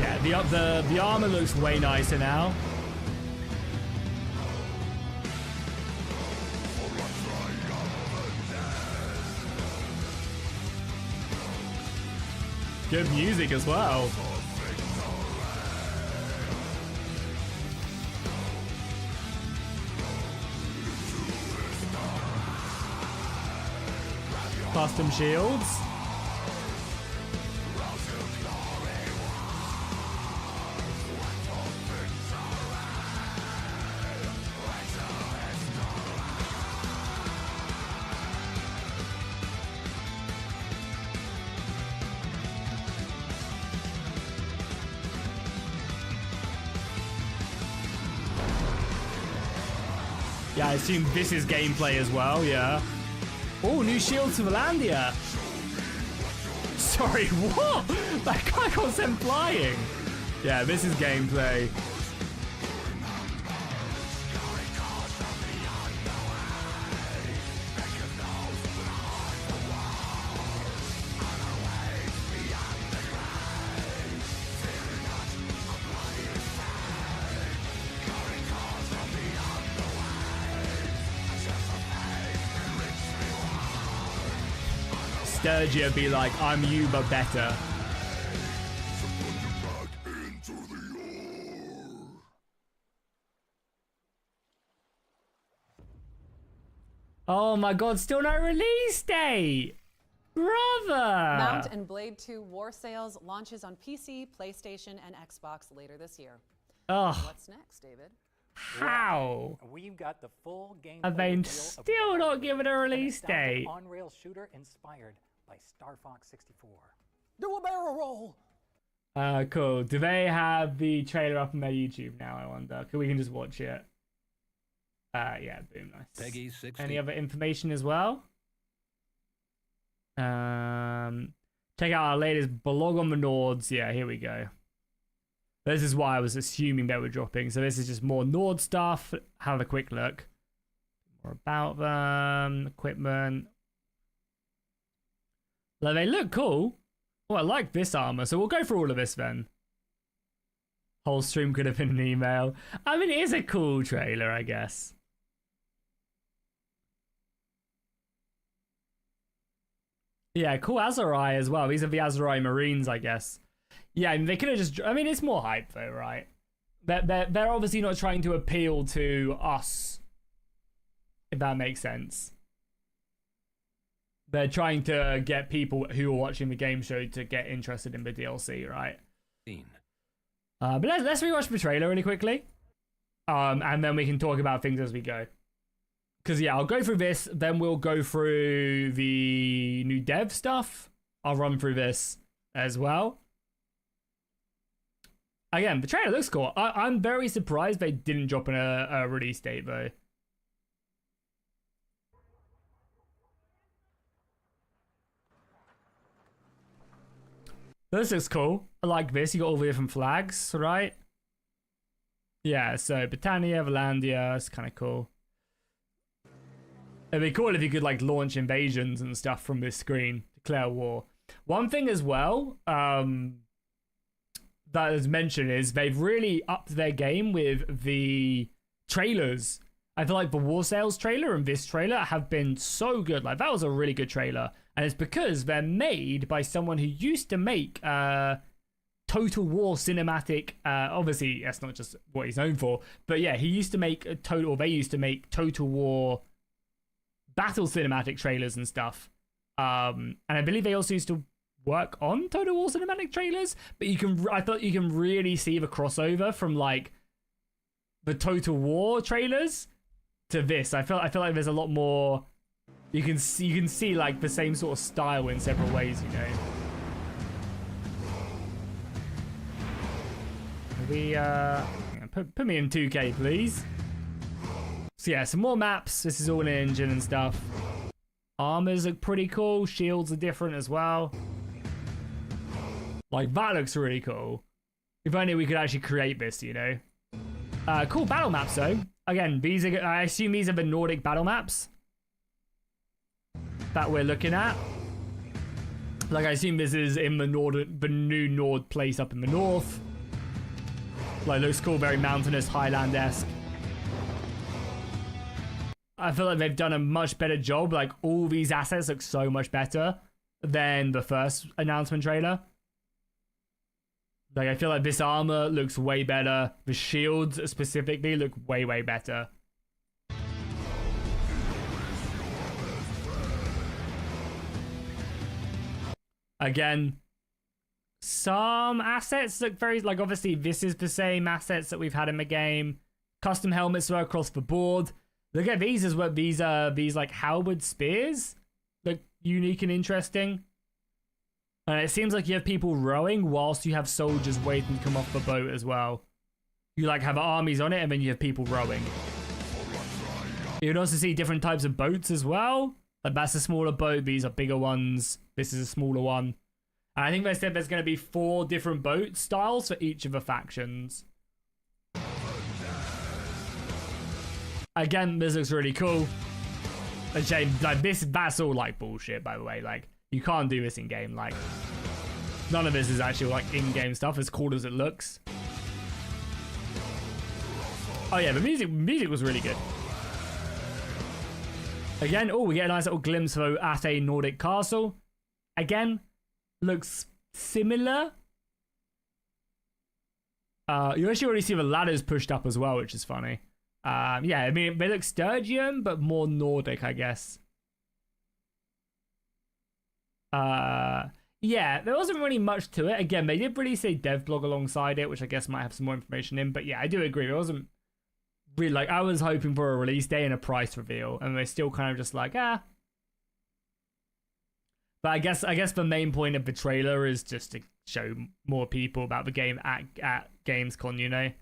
Yeah, the armor looks way nicer now. Good music as well. custom shields. Yeah, I assume this is gameplay as well, yeah. Oh, new shields for Valandia. Sorry, what? That guy got sent flying. Yeah, this is gameplay. Sturgia be like, I'm you but better. Oh my god, still no release date! Brother! Mount and Blade 2 War Sales launches on PC, PlayStation, and Xbox later this year. Ugh. What's next, David? How? We've got the full game. Have they still not given a release date? On-rail shooter inspired by Star Fox 64. Do a barrel roll. Cool. Do they have the trailer up on their YouTube now, I wonder? We can just watch it. Yeah, boom, nice. Peggy 60. Any other information as well? Check out our latest blog on the Nords. Yeah, here we go. This is why I was assuming they were dropping. So this is just more Nord stuff. Have a quick look. More about them. Equipment. Well, they look cool. Oh, I like this armor. So we'll go through all of this then. Whole stream could have been an email. I mean, it is a cool trailer, I guess. Yeah, cool Azurai as well. These are the Azurai Marines, I guess. Yeah, I mean, they could have just... I mean, it's more hype, though, right? They're obviously not trying to appeal to us, if that makes sense. They're trying to get people who are watching the game show to get interested in the DLC, right? But let's rewatch the trailer really quickly. And then we can talk about things as we go. Because, yeah, I'll go through this, then we'll go through the new dev stuff. I'll run through this as well. Again, the trailer looks cool. I'm very surprised they didn't drop in a release date, though. This looks cool. I like this. You got all the different flags, right? Yeah, so Britannia, Valandia, it's kind of cool. It'd be cool if you could like launch invasions and stuff from this screen, declare war. One thing as well that is mentioned is they've really upped their game with the trailers. I feel like the War Sales trailer and this trailer have been so good. Like, that was a really good trailer. And it's because they're made by someone who used to make Total War cinematic. Obviously, that's not just what he's known for. But yeah, he used to make they used to make Total War battle cinematic trailers and stuff. And I believe they also used to work on Total War cinematic trailers. But I thought you can really see the crossover from like the Total War trailers to this. I feel like there's a lot more. You can see like the same sort of style in several ways, you know. Put me in 2K, please. So yeah, some more maps. This is all in engine and stuff. Armors look pretty cool. Shields are different as well. Like, that looks really cool. If only we could actually create this, you know. Cool battle maps though. Again, these are, I assume these are the Nordic battle maps that we're looking at. Like, I assume this is in the new Nord place up in the north. Like, looks cool, very mountainous, Highland-esque. I feel like they've done a much better job. Like, all these assets look so much better than the first announcement trailer. Like, I feel like this armor looks way better. The shields specifically look way, way better. Again, some assets look very, like, obviously this is the same assets that we've had in the game. Custom helmets are across the board. Look at these as well. These like halberd spears look unique and interesting. And it seems like you have people rowing whilst you have soldiers waiting to come off the boat as well. You like have armies on it and then you have people rowing. You can also see different types of boats as well. Like that's a smaller boat. These are bigger ones. This is a smaller one. And I think they said there's going to be 4 different boat styles for each of the factions. Again, this looks really cool. A shame, like that's all like bullshit, by the way. Like you can't do this in game. Like none of this is actually like in-game stuff, as cool as it looks. Oh yeah, the music was really good. Again, oh, we get a nice little glimpse of at a Nordic castle. Again, looks similar. You actually already see the ladders pushed up as well, which is funny. Yeah, I mean, they look Sturgian, but more Nordic, I guess. Yeah, there wasn't really much to it. Again, they did release a dev blog alongside it, which I guess might have some more information in. But yeah, I do agree. It wasn't really, like, I was hoping for a release day and a price reveal, and they're still kind of just like, ah. But I guess the main point of the trailer is just to show more people about the game at Gamescom, you know?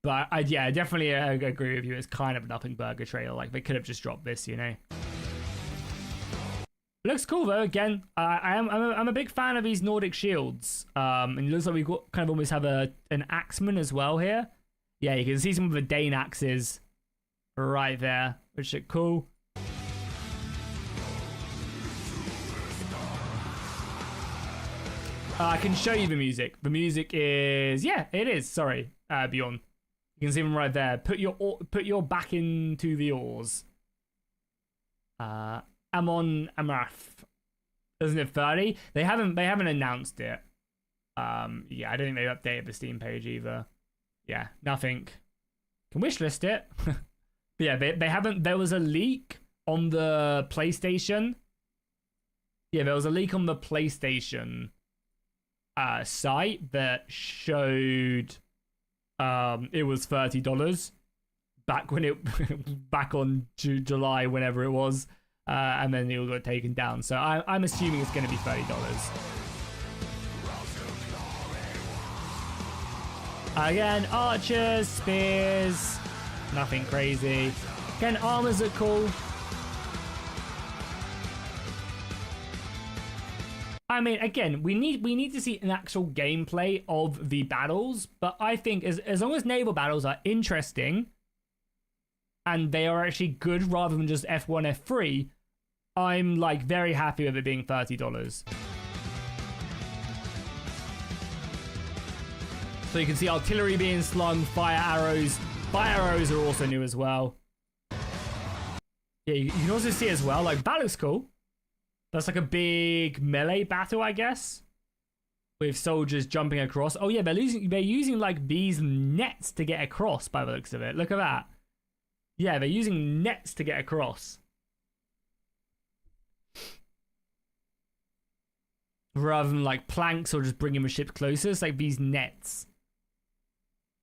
But I definitely agree with you. It's kind of a nothing burger trailer. Like they could have just dropped this, you know. Looks cool though. Again, I'm a big fan of these Nordic shields. And it looks like we've got kind of almost have an axeman as well here. Yeah, you can see some of the Dane axes right there, which look cool. I can show you the music. The music is, yeah, it is. Sorry, Bjorn. You can see them right there. Put your back into the oars. Amon Amarth. Isn't it 30? They haven't announced it. Yeah, I don't think they updated the Steam page either. Yeah, nothing. Can wishlist it. But yeah, they haven't. There was a leak on the PlayStation. Yeah, there was a leak on the PlayStation site that showed it was $30 back when back on July, whenever it was, and then it all got taken down. So I'm assuming it's going to be $30. Again, archers, spears, nothing crazy. Again, armors are cool. I mean, again, we need to see an actual gameplay of the battles, but I think as long as naval battles are interesting and they are actually good rather than just F1, F3, I'm like very happy with it being $30. So you can see artillery being slung, fire arrows. Fire arrows are also new as well. Yeah, you can also see as well, like, that looks cool. That's like a big melee battle, I guess, with soldiers jumping across. Oh yeah, they're using like these nets to get across by the looks of it. Look at that. Yeah, they're using nets to get across. Rather than like planks or just bringing the ship closer, it's like these nets.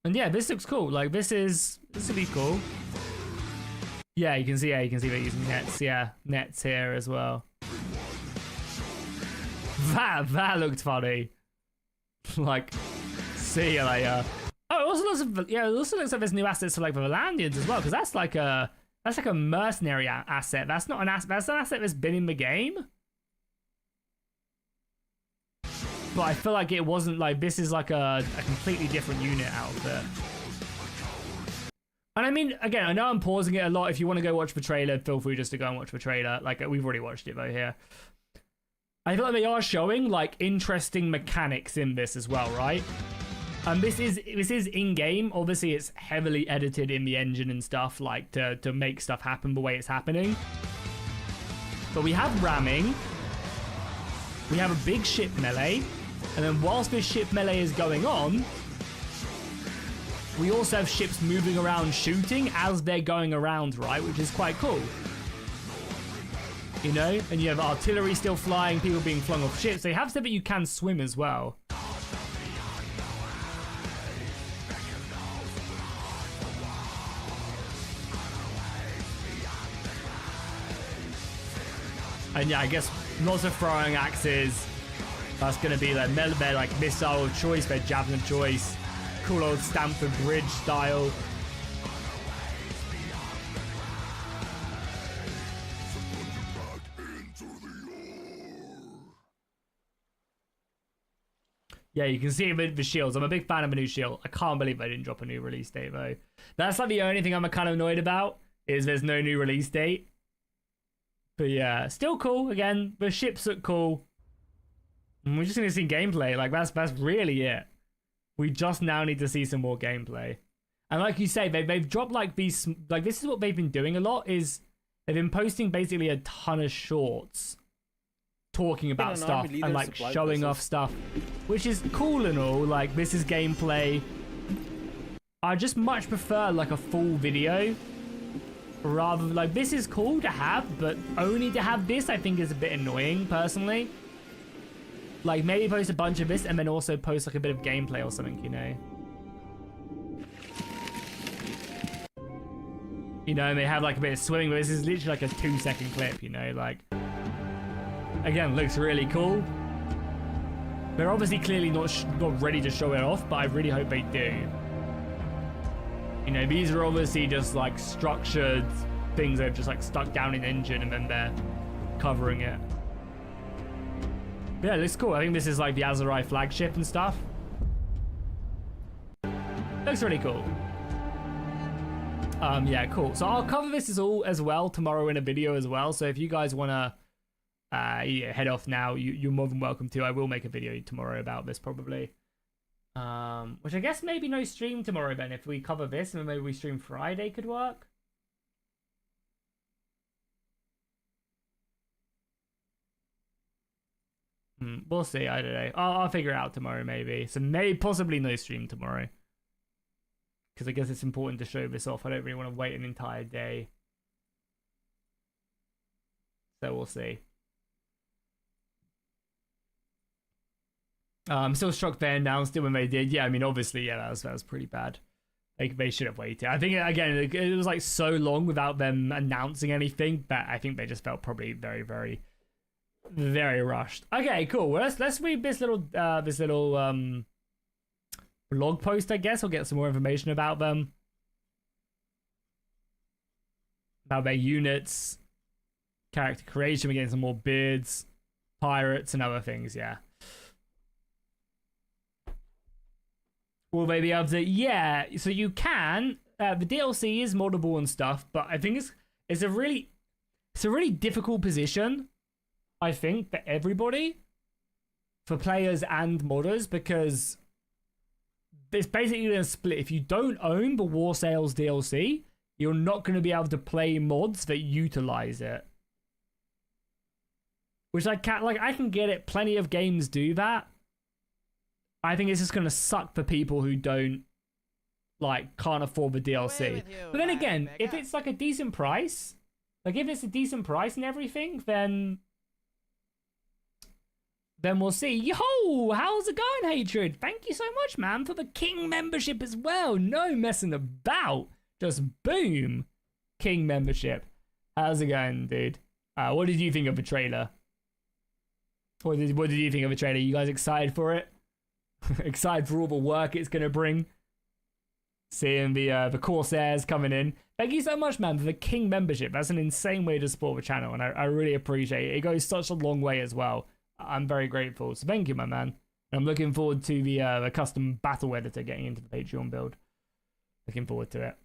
And yeah, this looks cool. Like this will be cool. Yeah, you can see they're using nets. Yeah, nets here as well. That looked funny. Like, see you later. Oh, it also looks like there's new assets for like the Valandians as well, because that's like a mercenary asset. That's not an asset. That's an asset that's been in the game. But I feel like it wasn't like this is like a completely different unit outfit. And I mean, again, I know I'm pausing it a lot. If you want to go watch the trailer, feel free just to go and watch the trailer. Like, we've already watched it though here. I feel like they are showing like interesting mechanics in this as well, right? And this is in-game. Obviously, it's heavily edited in the engine and stuff, like to make stuff happen the way it's happening. But we have ramming. We have a big ship melee. And then whilst this ship melee is going on, we also have ships moving around shooting as they're going around, right? Which is quite cool. you know? And you have artillery still flying, people being flung off ships. They have said that you can swim as well. And yeah, I guess lots of throwing axes. That's going to be their like missile of choice, their javelin of choice. Cool old Stamford Bridge style. Yeah, you can see it with the shields. I'm a big fan of a new shield. I can't believe I didn't drop a new release date though. That's like the only thing I'm kind of annoyed about, is there's no new release date. But yeah, still cool. Again, the ships look cool. And we're just going to see gameplay. Like, that's really it. We just now need to see some more gameplay. And like you say, they've dropped like these... Like, this is what they've been doing a lot, is they've been posting basically a ton of shorts talking about stuff and like showing off stuff, which is cool and all. Like, this is gameplay. I just much prefer like a full video. Rather, like, this is cool to have, but only to have this I think is a bit annoying personally. Like, maybe post a bunch of this and then also post like a bit of gameplay or something, you know. You know, and they have like a bit of swimming, but this is literally like a 2-second clip, you know, like. Again, looks really cool. They're obviously clearly not ready to show it off, but I really hope they do. You know, these are obviously just like structured things that have just like stuck down in the engine and then they're covering it. But yeah, it looks cool. I think this is like the Aserai flagship and stuff. Looks really cool. Yeah, cool. So I'll cover this as well tomorrow in a video as well. So if you guys want to yeah, head off now, you're more than welcome to. I will make a video tomorrow about this probably. Which I guess maybe no stream tomorrow then. If we cover this and maybe we stream Friday could work. We'll see. I don't know. I'll figure it out tomorrow maybe. So maybe possibly no stream tomorrow. Because I guess it's important to show this off. I don't really want to wait an entire day. So we'll see. I'm still shocked they announced it when they did. Yeah, I mean, obviously, yeah, that was pretty bad. Like, they should have waited. I think, again, it was like so long without them announcing anything that I think they just felt probably very, very, very rushed. Okay, cool. Well, let's read this little blog post, I guess. We'll get some more information about them. About their units, character creation. We're getting some more beards, pirates, and other things, yeah. Will they be able to? Yeah, so you can. The DLC is moddable and stuff, but I think it's a really difficult position, I think, for everybody, for players and modders, because it's basically going to split. If you don't own the War Sales DLC, you're not going to be able to play mods that utilize it. Which I can get it. Plenty of games do that. I think it's just going to suck for people who can't afford the DLC. But then again, if it's like a decent price, like if it's a decent price and everything, then we'll see. Yo, how's it going, Hatred? Thank you so much, man, for the King membership as well. No messing about. Just boom. King membership. How's it going, dude? What did you think of the trailer? What did you think of the trailer? You guys excited for it? Excited for all the work it's going to bring? Seeing the Corsairs coming in. Thank you so much, man, for the King membership. That's an insane way to support the channel, and I really appreciate it. It goes such a long way as well. I'm very grateful. So thank you, my man. And I'm looking forward to the custom battle editor getting into the Patreon build. Looking forward to it.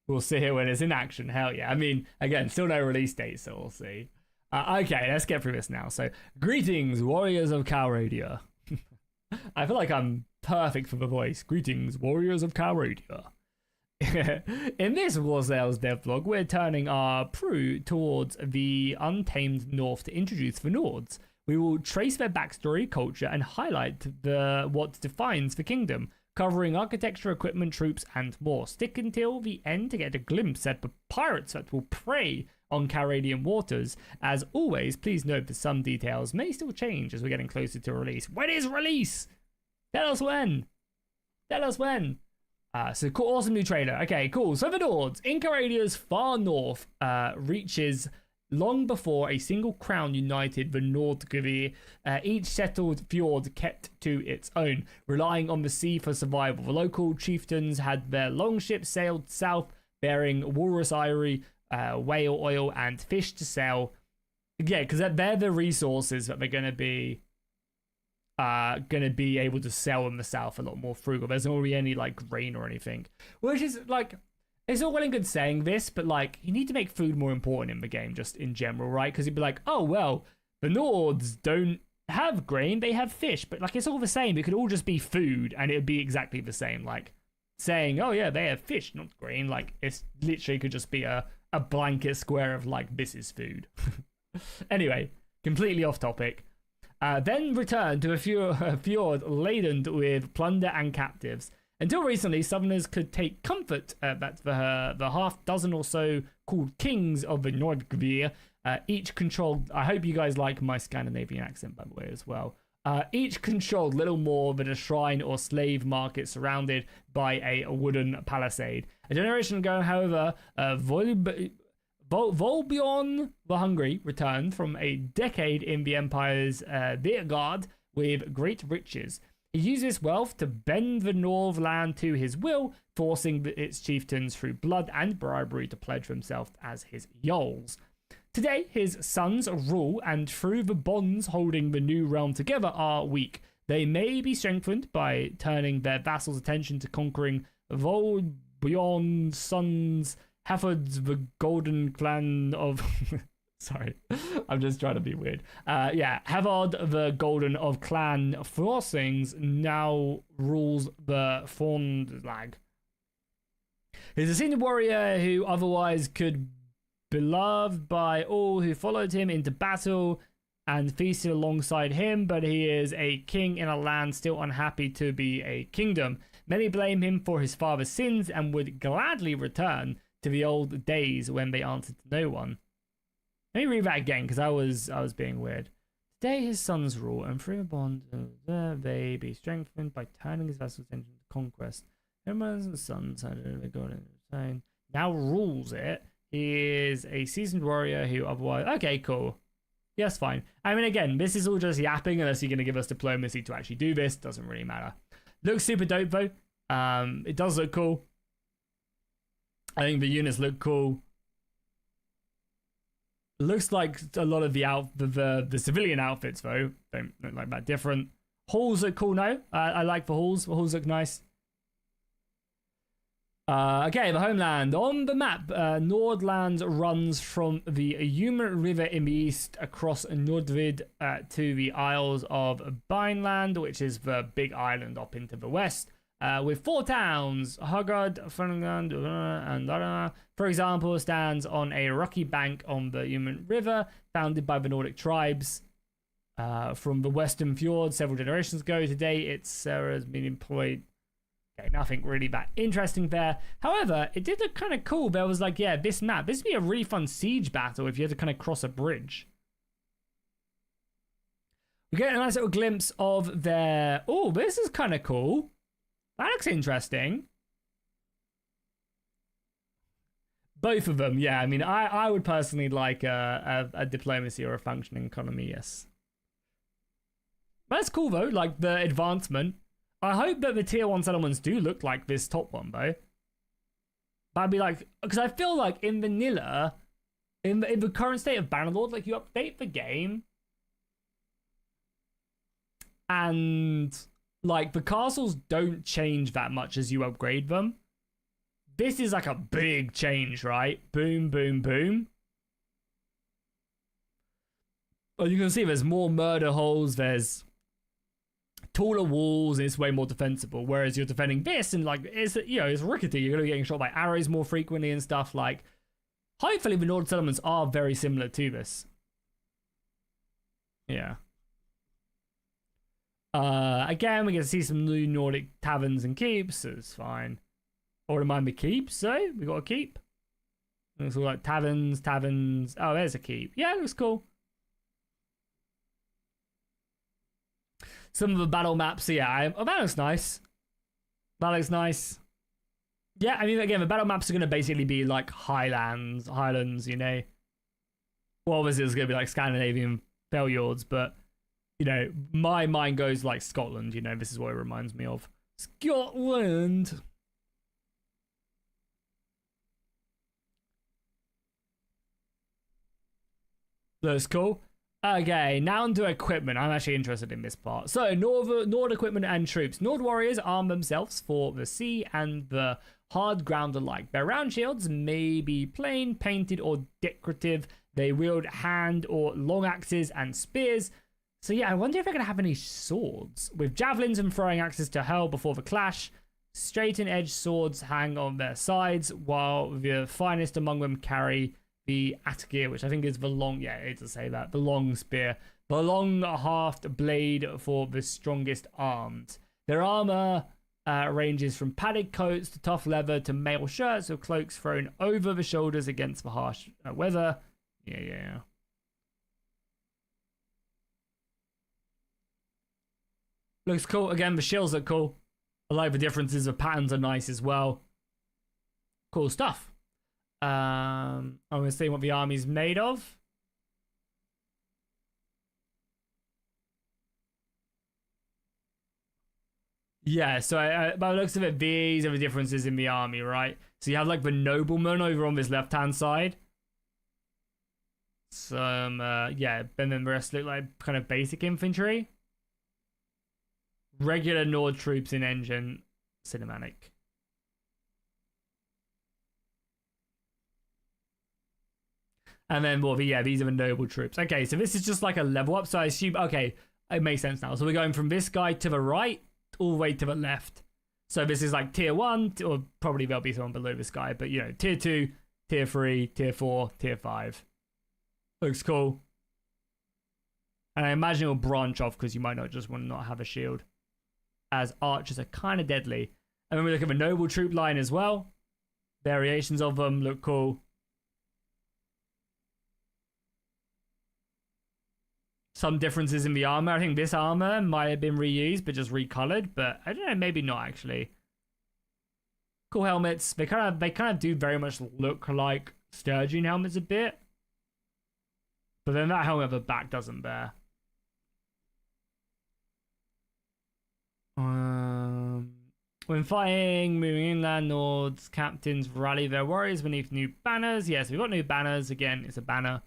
We'll see it when it's in action. Hell yeah. I mean, again, still no release date, so we'll see. Okay, let's get through this now. So, greetings, warriors of Calradia. I feel like I'm perfect for the voice. Greetings, warriors of Calradia. In this War Sales devlog, we're turning our crew towards the Untamed North to introduce the Nords. We will trace their backstory, culture, and highlight what defines the kingdom. covering architecture, equipment, troops, and more. Stick until the end to get a glimpse at the pirates that will prey on Caradian waters. As always, please note that some details may still change as we're getting closer to release. When is release? Tell us when. Tell us when. So cool, awesome new trailer. Okay, cool. So the Nords in Caradia's far north reaches long before a single crown united the Nordgivir. Each settled fjord kept to its own, relying on the sea for survival. The local chieftains had their longships sailed south, bearing walrus ivory, whale oil, and fish to sell. Yeah, because they're the resources that they're going to be able to sell in the south a lot more frugal. There's not really any like grain or anything, which is like, it's all well and good saying this, but like you need to make food more important in the game just in general, right? Because you'd be like, oh well, the Nords don't have grain, they have fish, but like it's all the same. It could all just be food and it'd be exactly the same. Like saying, oh yeah, they have fish, not grain. Like it's literally could just be a blanket square of like, this is food. Anyway, completely off topic. Then returned to a fjord laden with plunder and captives. Until recently, Southerners could take comfort that the half dozen or so called kings of the Nordgivir, each controlled... I hope you guys like my Scandinavian accent, by the way, as well. Each controlled little more than a shrine or slave market surrounded by a wooden palisade. A generation ago, however, Volbjorn the Hungry returned from a decade in the Empire's Virgard with great riches. He used his wealth to bend the Northland to his will, forcing its chieftains through blood and bribery to pledge themselves as his Jarls. Today, his sons rule, and through the bonds holding the new realm together are weak. They may be strengthened by turning their vassals' attention to conquering Volbjorn's sons, Hafod's the Golden Clan of... Sorry, I'm just trying to be weird. Havard the Golden of Clan Flossings now rules the Thornlag. He's a senior warrior who otherwise could be beloved by all who followed him into battle and feasted alongside him, but he is a king in a land still unhappy to be a kingdom. Many blame him for his father's sins and would gladly return to the old days when they answered to no one. Let me read that again because I was being weird. Today his sons rule, and through a bond they be strengthened by turning his vassals' attention to conquest. His sons now rules it. He is a seasoned warrior who otherwise... Okay, cool. Yes, fine. I mean, again, this is all just yapping unless you're going to give us diplomacy to actually do this. Doesn't really matter. Looks super dope, though. It does look cool. I think the units look cool. Looks like a lot of the civilian outfits, though, don't look like that different. Halls look cool now. I like the halls. The halls look nice. Okay, the homeland. On the map, Nordland runs from the Yuma River in the east across Nordvid to the Isles of Bineland, which is the big island up into the west, with 4 towns. Hogard, Fernland, and for example, stands on a rocky bank on the Yuma River, founded by the Nordic tribes from the Western Fjord several generations ago. Today, its has been employed. Okay, nothing really that interesting there. However, it did look kind of cool. There was like, yeah, this map. This would be a really fun siege battle if you had to kind of cross a bridge. We get a nice little glimpse of their... Oh, this is kind of cool. That looks interesting. Both of them, yeah. I mean, I would personally like a diplomacy or a functioning economy, yes. That's cool, though. Like, the advancement. I hope that the tier 1 settlements do look like this top one, though. That'd be like... Because I feel like in vanilla, in the current state of Bannerlord, like, you update the game. And, like, the castles don't change that much as you upgrade them. This is like a big change, right? Boom, boom, boom. Well, you can see there's more murder holes, there's... taller walls, and it's way more defensible, whereas you're defending this and like it's, you know, it's rickety. You're gonna be getting shot by arrows more frequently and stuff. Like, hopefully the Nord settlements are very similar to this. Yeah. Again, we get to see some new Nordic taverns and keeps, so it's fine. Or remind me keeps, so we got a keep. Looks all like taverns. Oh, there's a keep. Yeah, it looks cool. Some of the battle maps, so yeah, that looks nice. That looks nice. Yeah, I mean, again, the battle maps are going to basically be like Highlands, you know. Well, obviously, it's going to be like Scandinavian fjords, but, you know, my mind goes like Scotland, you know, this is what it reminds me of. Scotland! That's cool. Okay, now onto equipment. I'm actually interested in this part. So, Nord equipment and troops. Nord warriors arm themselves for the sea and the hard ground alike. Their round shields may be plain, painted, or decorative. They wield hand or long axes and spears. So yeah, I wonder if they're going to have any swords. With javelins and throwing axes to hurl before the clash, straight-edged swords hang on their sides, while the finest among them carry the Atgir, which I think is the long, yeah, it does say that, the long spear. The long haft blade for the strongest arms. Their armor ranges from padded coats to tough leather to mail shirts or cloaks thrown over the shoulders against the harsh weather. Yeah. Looks cool. Again, the shields look cool. I like the differences. The patterns are nice as well. Cool stuff. I'm going to see what the army's made of. Yeah, so by the looks of it, these are the differences in the army, right? So you have like the noblemen over on this left-hand side. Some, yeah, and then the rest look like kind of basic infantry. Regular Nord troops in engine, cinematic. And then, well, yeah, these are the noble troops. Okay, so this is just like a level up. So I assume, okay, it makes sense now. So we're going from this guy to the right, all the way to the left. So this is like tier 1, or probably there'll be someone below this guy, but you know, tier 2, tier 3, tier 4, tier 5. Looks cool. And I imagine it'll branch off because you might not just want to not have a shield, as archers are kind of deadly. And then we look at the noble troop line as well. Variations of them look cool. Some differences in the armor. I think this armor might have been reused, but just recolored. But I don't know, maybe not actually. Cool helmets. They kind of do very much look like Sturgeon helmets a bit. But then that helmet at the back doesn't bear. When fighting, moving inland, Nords, captains rally their warriors beneath new banners. Yes, we've got new banners. Again, it's a banner.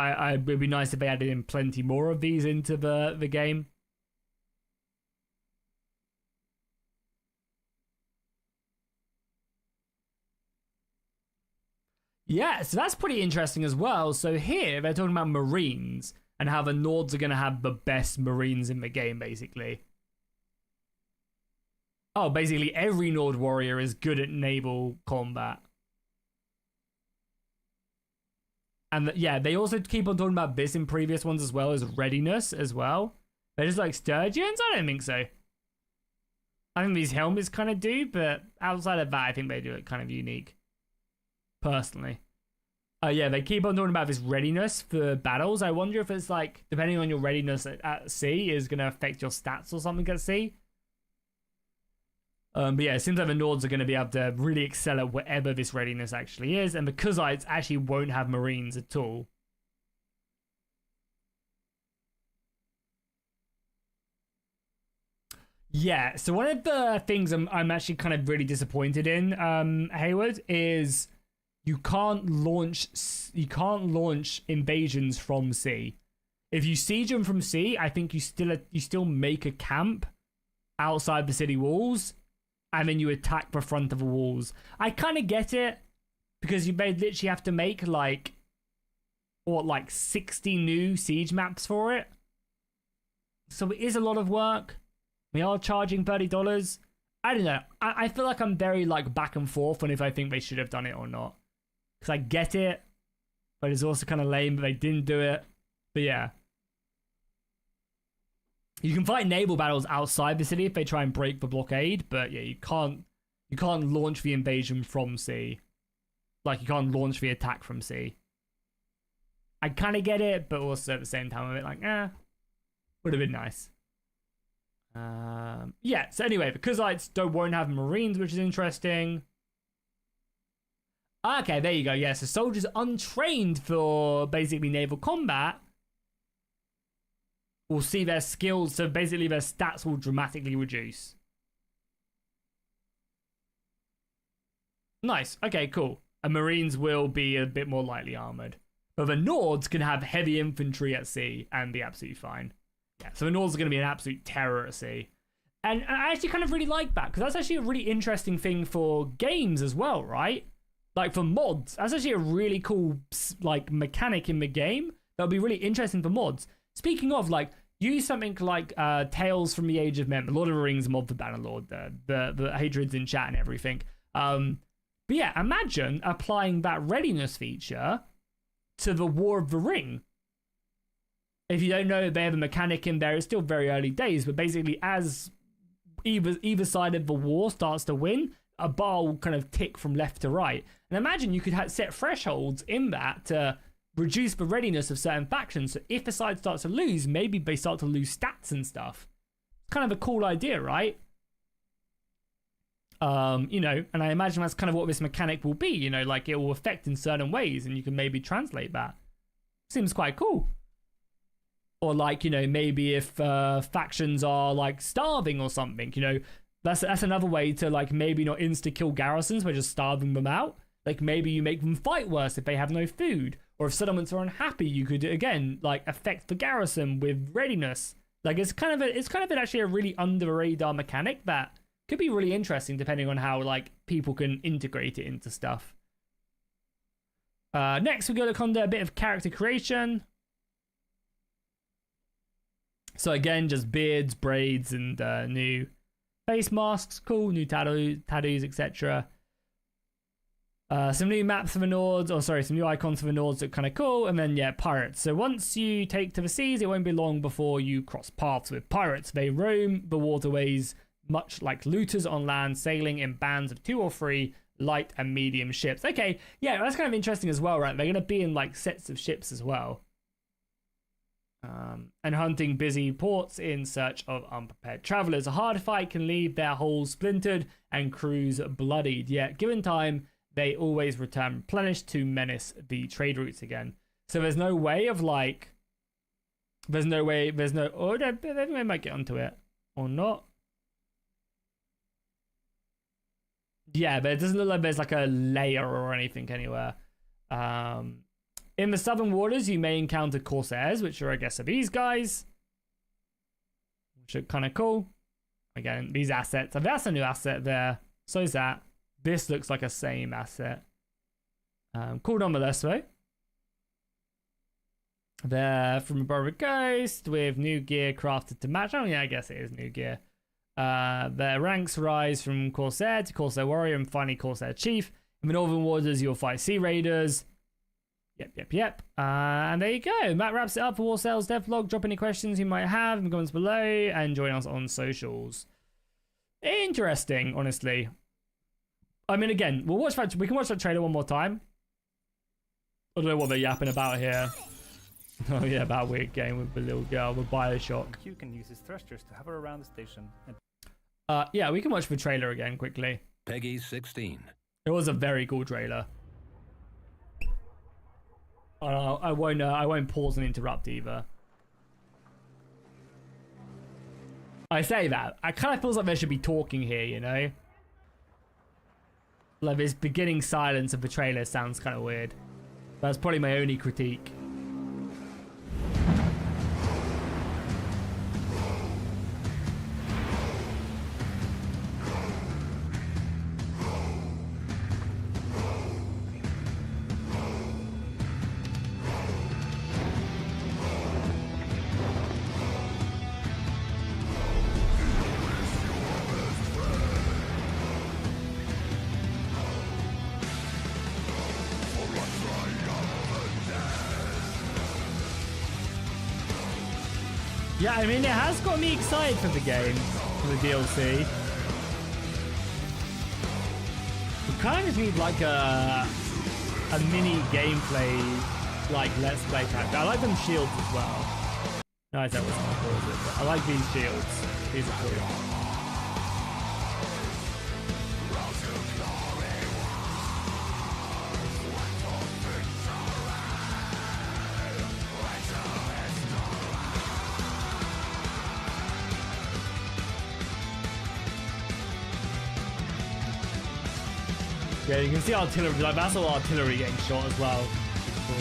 It would be nice if they added in plenty more of these into the game. Yeah, so that's pretty interesting as well. So here, they're talking about Marines and how the Nords are going to have the best Marines in the game, basically. Oh, basically every Nord warrior is good at naval combat. And yeah, they also keep on talking about this in previous ones as well, as readiness as well. They're just like Sturgeons? I don't think so. I think these helmets kind of do, but outside of that, I think they do it kind of unique. Personally. Yeah, they keep on talking about this readiness for battles. I wonder if it's like, depending on your readiness at sea, is going to affect your stats or something at sea. But yeah, it seems like the Nords are going to be able to really excel at whatever this readiness actually is. And the Kuzites actually won't have Marines at all. Yeah, so one of the things I'm actually kind of really disappointed in, Hayward, is you can't launch invasions from sea. If you siege them from sea, I think you still make a camp outside the city walls. And then you attack the front of the walls. I kind of get it, because you may literally have to make like 60 new siege maps for it. So it is a lot of work. We are charging $30. I don't know. I feel like I'm very like back and forth on if I think they should have done it or not. Because I get it, but it's also kind of lame that they didn't do it. But yeah. You can fight naval battles outside the city if they try and break the blockade, but yeah, you can't launch the invasion from sea. Like, you can't launch the attack from sea. I kind of get it, but also at the same time, I'm a bit like, would have been nice. Yeah, so anyway, the Kuzites won't have marines, which is interesting. Okay, there you go. Yeah, so soldiers untrained for basically naval combat will see their skills, so basically their stats will dramatically reduce. Nice. Okay, cool. And marines will be a bit more lightly armored. But the Nords can have heavy infantry at sea and be absolutely fine. Yeah, so the Nords are going to be an absolute terror at sea. And I actually kind of really like that, because that's actually a really interesting thing for games as well, right? Like for mods. That's actually a really cool like mechanic in the game that would be really interesting for mods. Speaking of, like, use something like Tales from the Age of Men, the Lord of the Rings mod for Bannerlord, the Hadrids in chat and everything. But yeah, imagine applying that readiness feature to the War of the Ring. If you don't know, they have a mechanic in there. It's still very early days, but basically as either side of the war starts to win, a bar will kind of tick from left to right. And imagine you could set thresholds in that to reduce the readiness of certain factions. So if a side starts to lose, maybe they start to lose stats and stuff. It's kind of a cool idea, right? You know, and I imagine that's kind of what this mechanic will be, you know, like it will affect in certain ways and you can maybe translate that. Seems quite cool. Or like, you know, maybe if factions are like starving or something, you know, that's another way to like maybe not insta-kill garrisons by just starving them out. Like maybe you make them fight worse if they have no food. Or if settlements are unhappy, you could, again, like affect the garrison with readiness. Like it's kind of actually a really under the radar mechanic that could be really interesting depending on how like people can integrate it into stuff. Next, we're going to look under a bit of character creation. So again, just beards, braids, and new face masks. Cool, new tattoos, etc. Some new maps for the Nords, some new icons for the Nords look kind of cool. And then, yeah, pirates. So once you take to the seas, it won't be long before you cross paths with pirates. They roam the waterways much like looters on land, sailing in bands of 2 or 3 light and medium ships. Okay, yeah, that's kind of interesting as well, right? They're going to be in like sets of ships as well. And hunting busy ports in search of unprepared travelers. A hard fight can leave their hulls splintered and crews bloodied. Yet, given time, they always return replenished to menace the trade routes again. So there's no way of like... Oh, they might get onto it. Or not. Yeah, but it doesn't look like there's like a layer or anything anywhere. In the southern waters, you may encounter corsairs, which are, I guess, are these guys. Which are kind of cool. Again, these assets. That's a new asset there. So is that. This looks like a same asset. Cool nonetheless, though. They're from a Barbaric Ghost with new gear crafted to match. Oh, yeah, I guess it is new gear. Their ranks rise from Corsair to Corsair Warrior and finally Corsair Chief. In the Northern Waters, you'll fight Sea Raiders. Yep. And there you go. That wraps it up for War Sales Devlog. Drop any questions you might have in the comments below and join us on socials. Interesting, honestly. I mean, again, we can watch that trailer one more time. I don't know what they're yapping about here. Oh yeah, that weird game with the little girl with Bioshock. You can use his thrusters to hover around the station. Yeah, we can watch the trailer again quickly. Peggy 16. It was a very cool trailer. I won't pause and interrupt either. I say that. I kind of feels like there should be talking here, you know? Like this beginning silence of the trailer sounds kind of weird. That's probably my only critique. Yeah, I mean, it has got me excited for the game, for the DLC. We kind of just need like a mini gameplay, like let's play type. I like them shields as well. No, that wasn't what I called it, but I like these shields. These are cool. Yeah, you can see artillery, like that's all artillery getting shot as well. It's cool.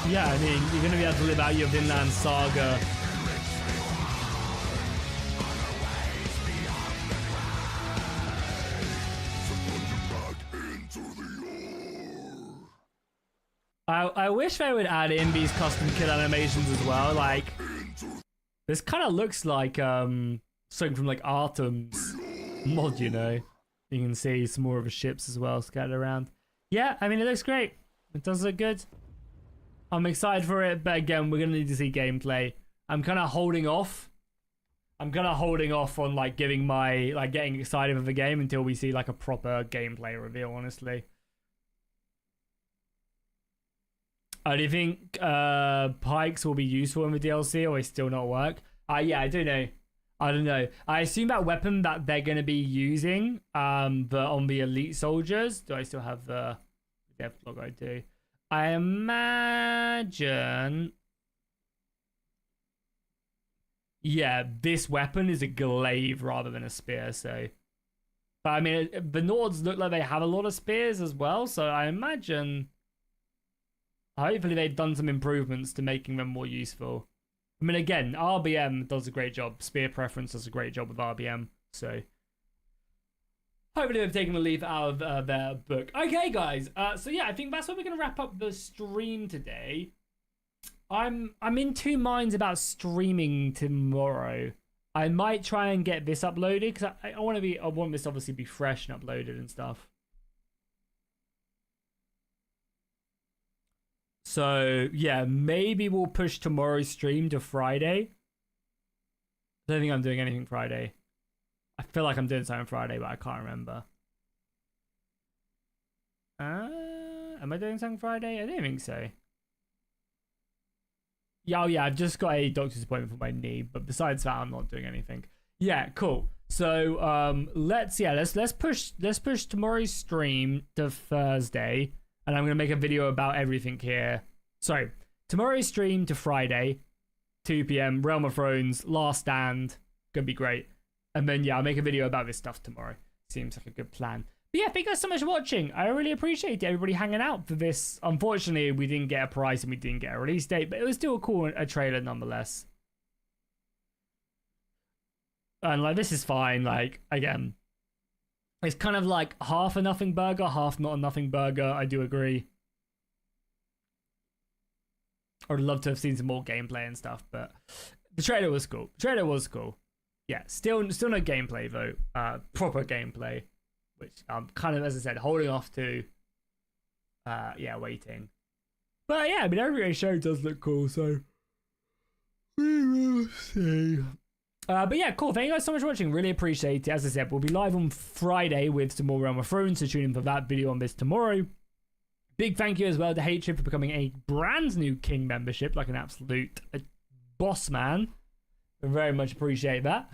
Yeah, I mean, you're going to be able to live out your Vinland Saga. I wish they would add in these custom kill animations as well. Like, this kind of looks like something from like Artem's mod, you know. You can see some more of the ships as well scattered around. Yeah, I mean, it looks great. It does look good. I'm excited for it, but again, we're going to need to see gameplay. I'm kind of holding off. I'm kind of holding off on like giving my, like getting excited for the game until we see like a proper gameplay reveal, honestly. Do you think pikes will be useful in the DLC or will it still not work? Yeah, I don't know. I don't know. I assume that weapon that they're going to be using on the elite soldiers. Do I still have the dev log? I do. I imagine, yeah, this weapon is a glaive rather than a spear. So, but I mean, the Nords look like they have a lot of spears as well. So I imagine, hopefully, they've done some improvements to making them more useful. I mean, again, RBM does a great job. Spear Preference does a great job with RBM. So. Hopefully they've taken the leaf out of their book. Okay, guys. So yeah, I think that's where we're gonna wrap up the stream today. I'm in two minds about streaming tomorrow. I might try and get this uploaded because I want this obviously be fresh and uploaded and stuff. So yeah, maybe we'll push tomorrow's stream to Friday. I don't think I'm doing anything Friday. I feel like I'm doing something Friday, but I can't remember. Am I doing something Friday? I don't think so. Yeah, oh yeah, I've just got a doctor's appointment for my knee, but besides that, I'm not doing anything. Yeah, cool. So let's push tomorrow's stream to Thursday, and I'm gonna make a video about everything here. Sorry, tomorrow's stream to Friday, 2 PM. Realm of Thrones, Last Stand, gonna be great. And then, yeah, I'll make a video about this stuff tomorrow. Seems like a good plan. But yeah, thank you guys so much for watching. I really appreciate everybody hanging out for this. Unfortunately, we didn't get a prize and we didn't get a release date, but it was still a cool trailer nonetheless. And, like, this is fine. Like, again, it's kind of like half a nothing burger, half not a nothing burger. I do agree. I would love to have seen some more gameplay and stuff, but the trailer was cool. The trailer was cool. Yeah, still no gameplay though. Proper gameplay, which I'm kind of, as I said, holding off to. Yeah, waiting. But yeah, I mean, every show does look cool, so we will see. But yeah, cool. Thank you guys so much for watching. Really appreciate it. As I said, we'll be live on Friday with some more Realm of Thrones, so tune in for that video on this tomorrow. Big thank you as well to Hatred for becoming a brand new King membership, like an absolute boss man. I very much appreciate that.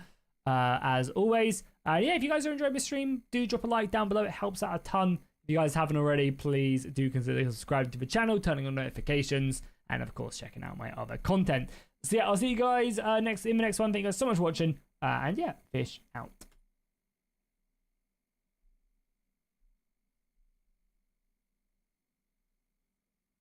As always. Yeah, if you guys are enjoying the stream, do drop a like down below. It helps out a ton. If you guys haven't already, please do consider subscribing to the channel, turning on notifications, and of course, checking out my other content. So yeah, I'll see you guys in the next one. Thank you guys so much for watching. And yeah, fish out.